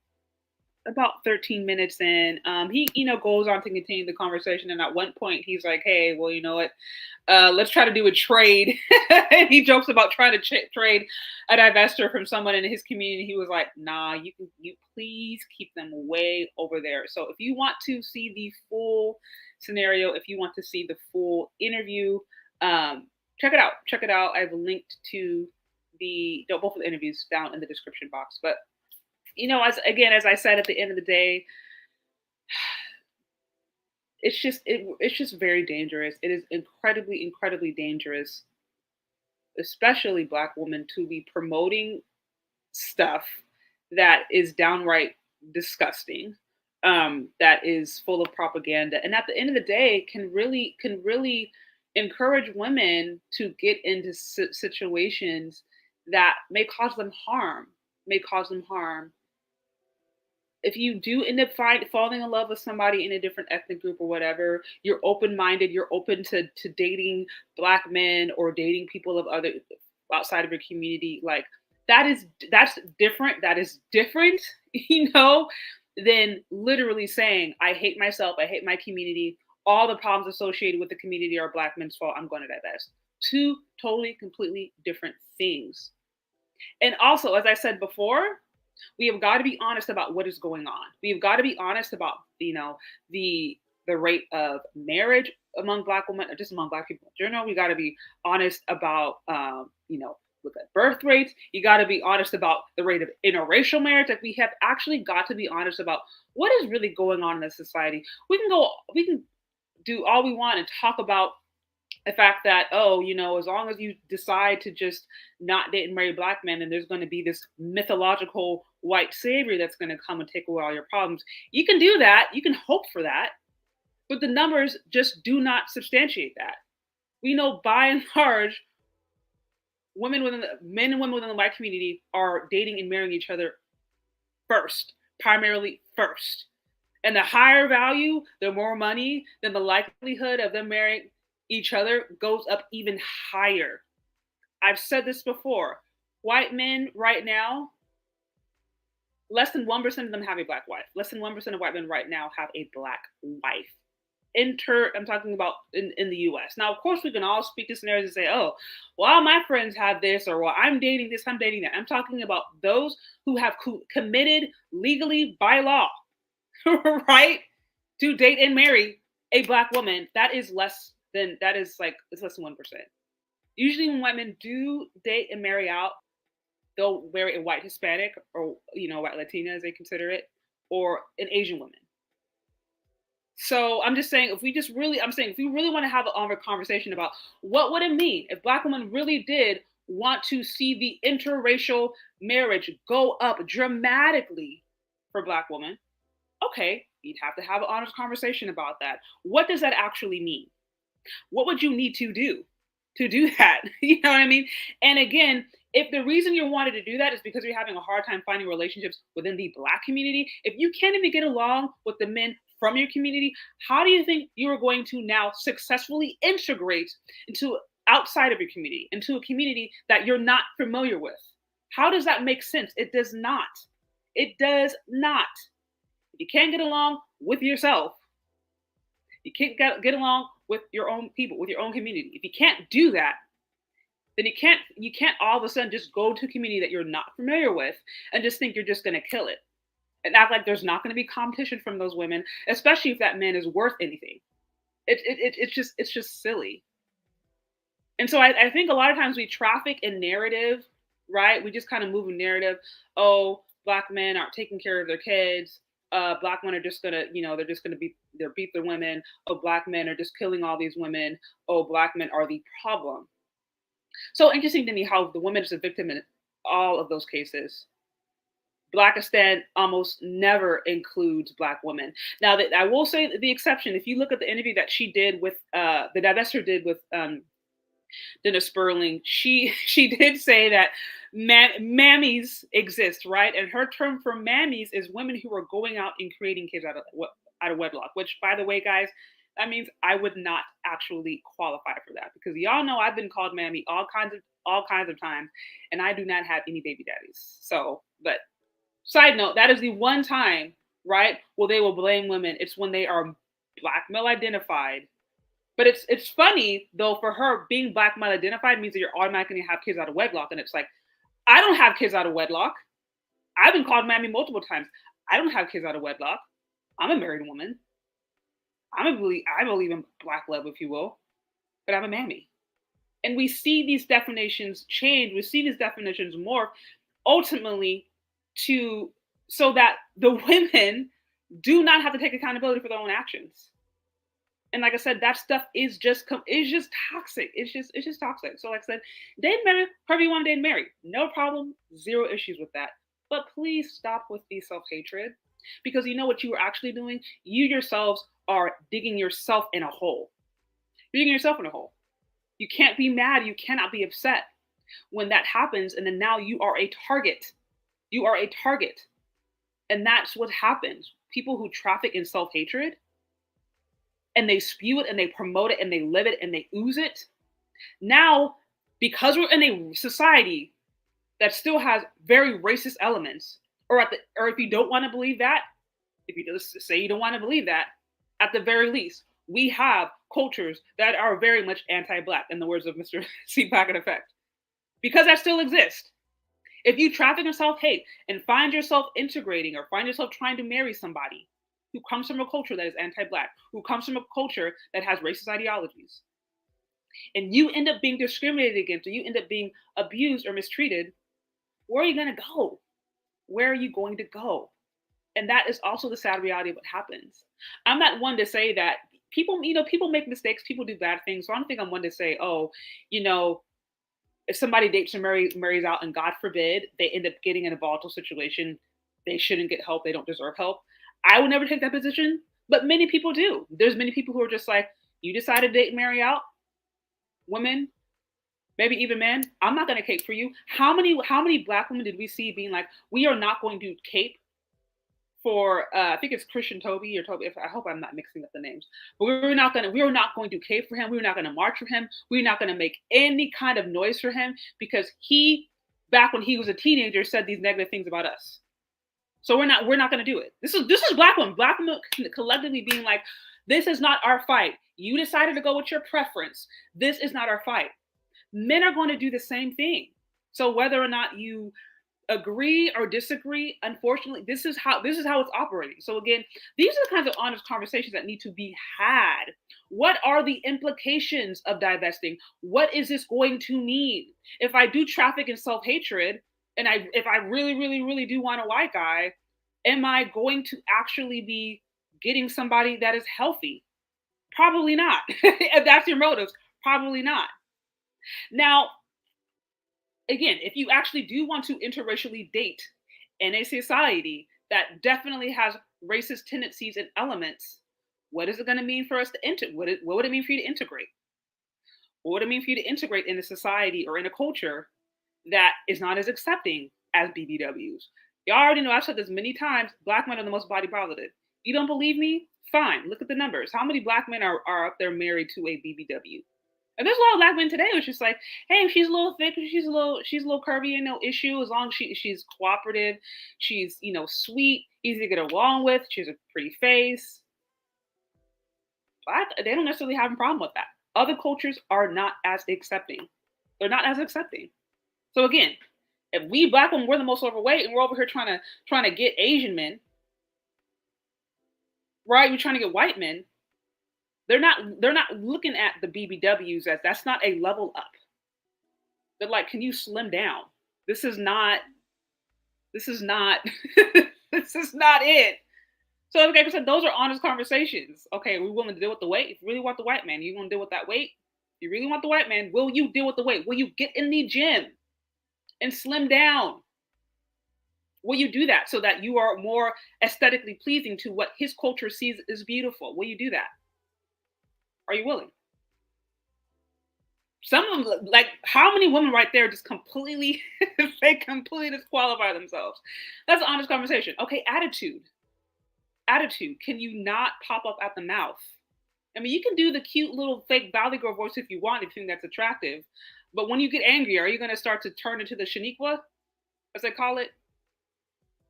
Speaker 1: 13 minutes in. He goes on to continue the conversation, and at one point he's like, hey, well, you know what, let's try to do a trade. And he jokes about trying to trade a divester from someone in his community. He was like, nah, you please keep them way over there. So if you want to see the full scenario, if you want to see the full interview, check it out. I've linked to both of the interviews down in the description box. But as I said, at the end of the day, it's just very dangerous. It is incredibly dangerous, especially Black women, to be promoting stuff that is downright disgusting, that is full of propaganda, and at the end of the day can really encourage women to get into situations that may cause them harm. If you do end up falling in love with somebody in a different ethnic group or whatever, you're open-minded, you're open to dating Black men or dating people of other outside of your community, like that's different. That is different, than literally saying, I hate myself, I hate my community, all the problems associated with the community are Black men's fault, I'm going to divest. Two totally, completely different things. And also, as I said before, we have got to be honest about what is going on. We've got to be honest about, the rate of marriage among Black women, or just among Black people in general. We got to be honest about, look at birth rates. You got to be honest about the rate of interracial marriage. Like, we have actually got to be honest about what is really going on in this society. We can do all we want and talk about the fact that, as long as you decide to just not date and marry Black men, and there's going to be this mythological white savior that's going to come and take away all your problems. You can do that. You can hope for that. But the numbers just do not substantiate that. We know by and large, men and women within the white community are dating and marrying each other primarily first. And the higher value, the more money, then the likelihood of them marrying each other goes up even higher. I've said this before. White men right now, less than 1% of them have a Black wife. Less than 1% of white men right now have a Black wife. I'm talking about in the US. Now, of course, we can all speak to scenarios and say, oh, well, my friends have this, or well, I'm dating this, I'm dating that. I'm talking about those who have committed legally by law, right, to date and marry a Black woman. It's less than 1%. Usually when white men do date and marry out, they'll marry a white Hispanic or, white Latina as they consider it, or an Asian woman. So I'm just saying, if we really want to have an honest conversation about what would it mean if Black women really did want to see the interracial marriage go up dramatically for Black women, okay, you'd have to have an honest conversation about that. What does that actually mean? What would you need to do that? You know what I mean? And again, if the reason you wanted to do that is because you're having a hard time finding relationships within the Black community, if you can't even get along with the men from your community, how do you think you are going to now successfully integrate into outside of your community, into a community that you're not familiar with? How does that make sense? It does not. It does not. If you can't get along with yourself, you can't get along with your own people, with your own community. If you can't do that, then you can't all of a sudden just go to a community that you're not familiar with and just think you're just going to kill it and act like there's not going to be competition from those women, especially if that man is worth anything. It's just silly. And so I think a lot of times we traffic in narrative, right? We just kind of move a narrative. Oh, Black men aren't taking care of their kids. Black men are just gonna, they're beat their women. Oh, Black men are just killing all these women. Oh, Black men are the problem. So interesting to me how the woman is a victim in all of those cases. Blackistan almost never includes Black women. Now, that I will say the exception, if you look at the interview that she did with, the Divester did with Dennis Sperling, she did say that Mammies exist, right? And her term for Mammies is women who are going out and creating kids out of wedlock, which, by the way, guys, that means I would not actually qualify for that, because y'all know I've been called Mammie all kinds of times, and I do not have any baby daddies. So, but side note, that is the one time, right, well, they will blame women. It's when they are Black male identified. But it's funny, though, for her, being Black male identified means that you're automatically going to have kids out of wedlock. And it's like, I don't have kids out of wedlock. I've been called Mammie multiple times. I don't have kids out of wedlock. I'm a married woman. I believe in Black love, if you will, but I'm a Mammie. And we see these definitions change. We see these definitions morph ultimately so that the women do not have to take accountability for their own actions. And like I said, that stuff is just toxic. It's just toxic. So like I said, date marry, whoever you want to date marry. No problem. Zero issues with that. But please stop with the self-hatred, because you know what you are actually doing? You yourselves are digging yourself in a hole. You're digging yourself in a hole. You can't be mad. You cannot be upset when that happens. And then now you are a target. You are a target. And that's what happens. People who traffic in self-hatred, and they spew it and they promote it and they live it and they ooze it. Now, because we're in a society that still has very racist elements, or if you don't want to believe that, if you just say you don't want to believe that, at the very least, we have cultures that are very much anti-Black, in the words of Mr. C. Packet Effect, because that still exists. If you traffic in self-hate and find yourself integrating or find yourself trying to marry somebody who comes from a culture that is anti-Black, who comes from a culture that has racist ideologies, and you end up being discriminated against, or you end up being abused or mistreated, where are you going to go? Where are you going to go? And that is also the sad reality of what happens. I'm not one to say that people make mistakes, people do bad things. So I don't think I'm one to say, if somebody dates and marries out, and God forbid they end up getting in a volatile situation, they shouldn't get help, they don't deserve help. I would never take that position, but many people do. There's many people who are just like, you decided to date and marry out, women, maybe even men, I'm not going to cape for you. How many Black women did we see being like, we are not going to cape for, I think it's Christian Tobe or Tobe, I hope I'm not mixing up the names, but we are not going to cape for him. We're not going to march for him. We're not going to make any kind of noise for him, because he, back when he was a teenager, said these negative things about us. So we're not going to do it. This is Black women collectively being like, this is not our fight. You decided to go with your preference. This is not our fight. Men are going to do the same thing. So whether or not you agree or disagree, unfortunately, this is how it's operating. So again, these are the kinds of honest conversations that need to be had. What are the implications of divesting? What is this going to mean? If I do traffic in self-hatred, And if I really, really, really do want a white guy, am I going to actually be getting somebody that is healthy? Probably not. If that's your motives, probably not. Now, again, if you actually do want to interracially date in a society that definitely has racist tendencies and elements, what is it going to mean for us to what would it mean for you to integrate? What would it mean for you to integrate in a society or in a culture that is not as accepting as BBWs? Y'all already know, I've said this many times, Black men are the most body positive. You don't believe me? Fine, look at the numbers. How many Black men are up there married to a BBW? And there's a lot of Black men today who's just like, hey, she's a little thick, she's a little curvy, and no issue, as long as she's cooperative, she's, sweet, easy to get along with, she has a pretty face. They don't necessarily have a problem with that. Other cultures are not as accepting. They're not as accepting. So again, if we Black women, we're the most overweight, and we're over here trying to get Asian men, right? We're trying to get white men. They're not looking at the BBWs as that's not a level up. They're like, can you slim down? This is not this is not it. So okay, so those are honest conversations. Okay, we're willing to deal with the weight. If you really want the white man, you want to deal with that weight? If you really want the white man, will you deal with the weight? Will you get in the gym and slim down? Will you do that so that you are more aesthetically pleasing to what his culture sees as beautiful? Will you do that? Are you willing? Some of them, like, how many women right there just completely, they completely disqualify themselves? That's an honest conversation. Okay, attitude. Can you not pop up at the mouth? I mean, you can do the cute little fake Valley Girl voice if you want, if you think that's attractive. But when you get angry, are you going to start to turn into the Shaniqua, as they call it?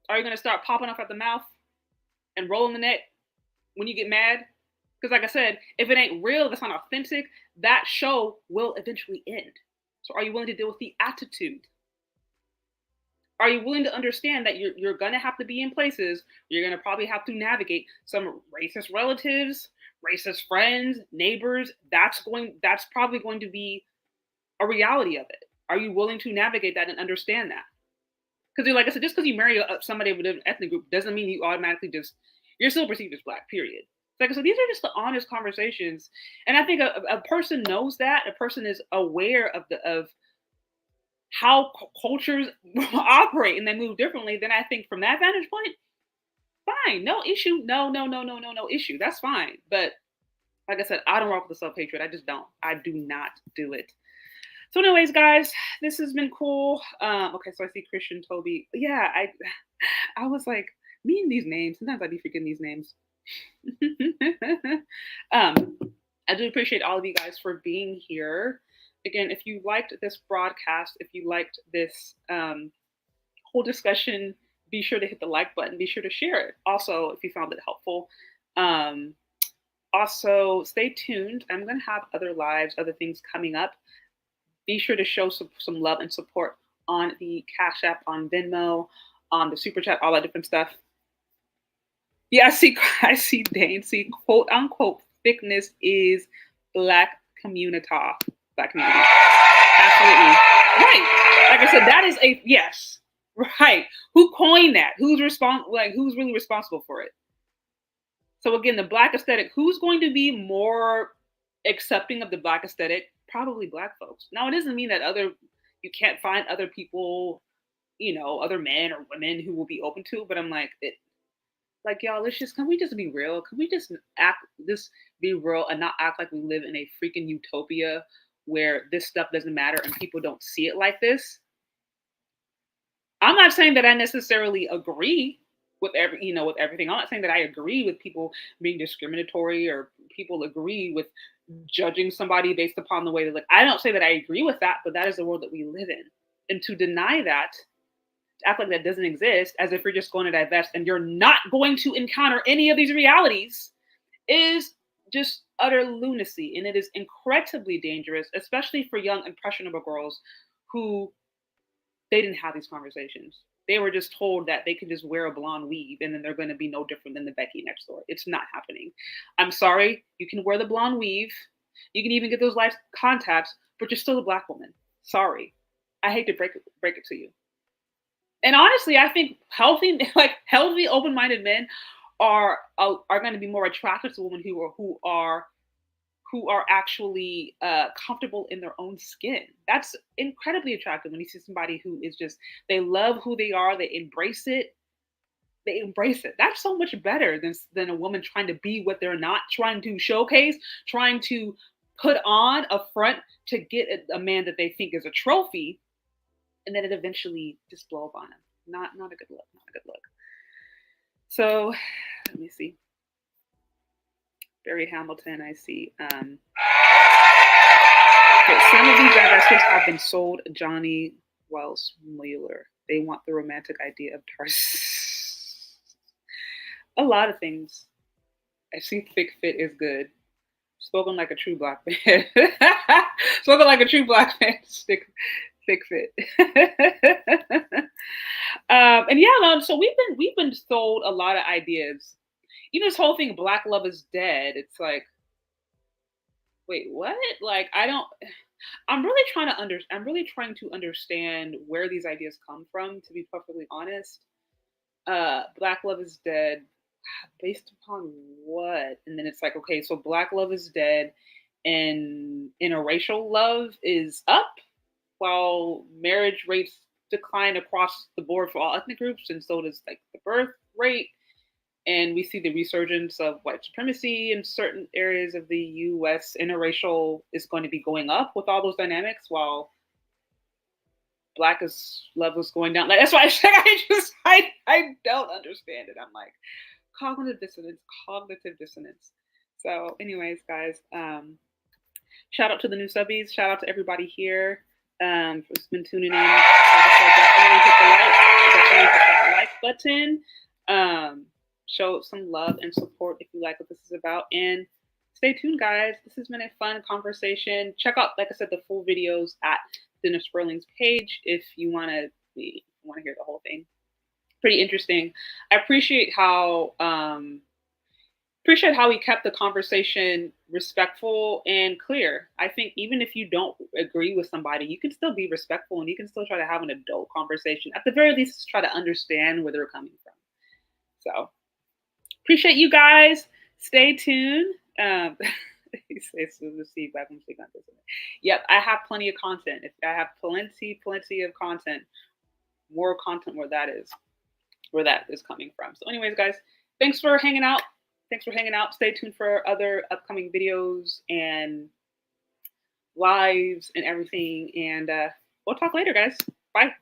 Speaker 1: Are you going to start popping up at the mouth and rolling the neck when you get mad? Because like I said, if it ain't real, if it's not authentic, that show will eventually end. So are you willing to deal with the attitude? Are you willing to understand that you're going to have to be in places, you're going to probably have to navigate some racist relatives, racist friends, neighbors? That's probably going to be a reality of it. Are you willing to navigate that and understand that? Because like I said, just because you marry somebody of a different ethnic group doesn't mean you automatically you're still perceived as Black, period. Like, so these are just the honest conversations. And I think a person knows that, a person is aware of how cultures operate and they move differently, then I think from that vantage point, fine, no issue. No issue. That's fine. But like I said, I don't rock with the self-hatred. I just don't. I do not do it. So anyways, guys, this has been cool. Okay, so I see Christian, Tobe. Yeah, I was like, me and these names, sometimes I be forgetting these names. I do appreciate all of you guys for being here. Again, if you liked this broadcast, if you liked this whole discussion, be sure to hit the like button. Be sure to share it. Also, if you found it helpful. Also, stay tuned. I'm going to have other lives, other things coming up. Be sure to show some love and support on the Cash App, on Venmo, on the Super Chat, all that different stuff. Yeah, I see Dane. See, quote unquote, thickness is Black community. Black community. Absolutely. Right. Like I said, that is a yes. Right. Who coined that? Who's really responsible for it? So again, the Black aesthetic, who's going to be more accepting of the Black aesthetic? Probably Black folks. Now, it doesn't mean that you can't find other people, other men or women who will be open to it, but I'm like, y'all, can we just be real? Can we just be real and not act like we live in a freaking utopia where this stuff doesn't matter and people don't see it like this? I'm not saying that I necessarily agree with everything. I'm not saying that I agree with people being discriminatory or people agree with judging somebody based upon the way they look. I don't say that I agree with that, but that is the world that we live in. And to deny that, to act like that doesn't exist, as if you're just going to divest and you're not going to encounter any of these realities, is just utter lunacy. And it is incredibly dangerous, especially for young, impressionable girls who they didn't have these conversations. They were just told that they can just wear a blonde weave and then they're going to be no different than the Becky next door. It's not happening. I'm sorry. You can wear the blonde weave. You can even get those light contacts, but you're still a Black woman. Sorry. I hate to break it to you. And honestly, I think healthy, open-minded men are going to be more attractive to women who are actually comfortable in their own skin. That's incredibly attractive when you see somebody who is just, they love who they are, they embrace it. That's so much better than a woman trying to be what they're not, trying to showcase, trying to put on a front to get a man that they think is a trophy, and then it eventually just blow up on him. Not a good look. Not a good look. So let me see. Barry Hamilton, I see. Okay, some of these divesters have been sold Johnny Wells Mueller. They want the romantic idea of Tarsus. A lot of things. I see thick fit is good. Spoken like a true black man. Spoken like a true black man. Thick fit. And yeah, so we've been sold a lot of ideas. Even this whole thing, black love is dead. It's like, wait, what? Like, I'm really trying to understand where these ideas come from, to be perfectly honest. Black love is dead. Based upon what? And then it's like, okay, so black love is dead and interracial love is up, while marriage rates decline across the board for all ethnic groups, and so does like the birth rate. And we see the resurgence of white supremacy in certain areas of the U.S. Interracial is going to be going up with all those dynamics, while black love is going down. Like, that's why I don't understand it. I'm like, cognitive dissonance. So anyways, guys, shout out to the new subbies. Shout out to everybody here who's been tuning in. Like I said, definitely hit that like button. Show some love and support if you like what this is about. And stay tuned, guys. This has been a fun conversation. Check out, like I said, the full videos at Dennis Sperling's page if you want to hear the whole thing. Pretty interesting. I appreciate how we kept the conversation respectful and clear. I think even if you don't agree with somebody, you can still be respectful and you can still try to have an adult conversation. At the very least, try to understand where they're coming from. So appreciate you guys. Stay tuned. Yep, I have plenty of content. I have plenty of content. More content where that is coming from. So anyways, guys, thanks for hanging out. Stay tuned for other upcoming videos and lives and everything. And we'll talk later, guys. Bye.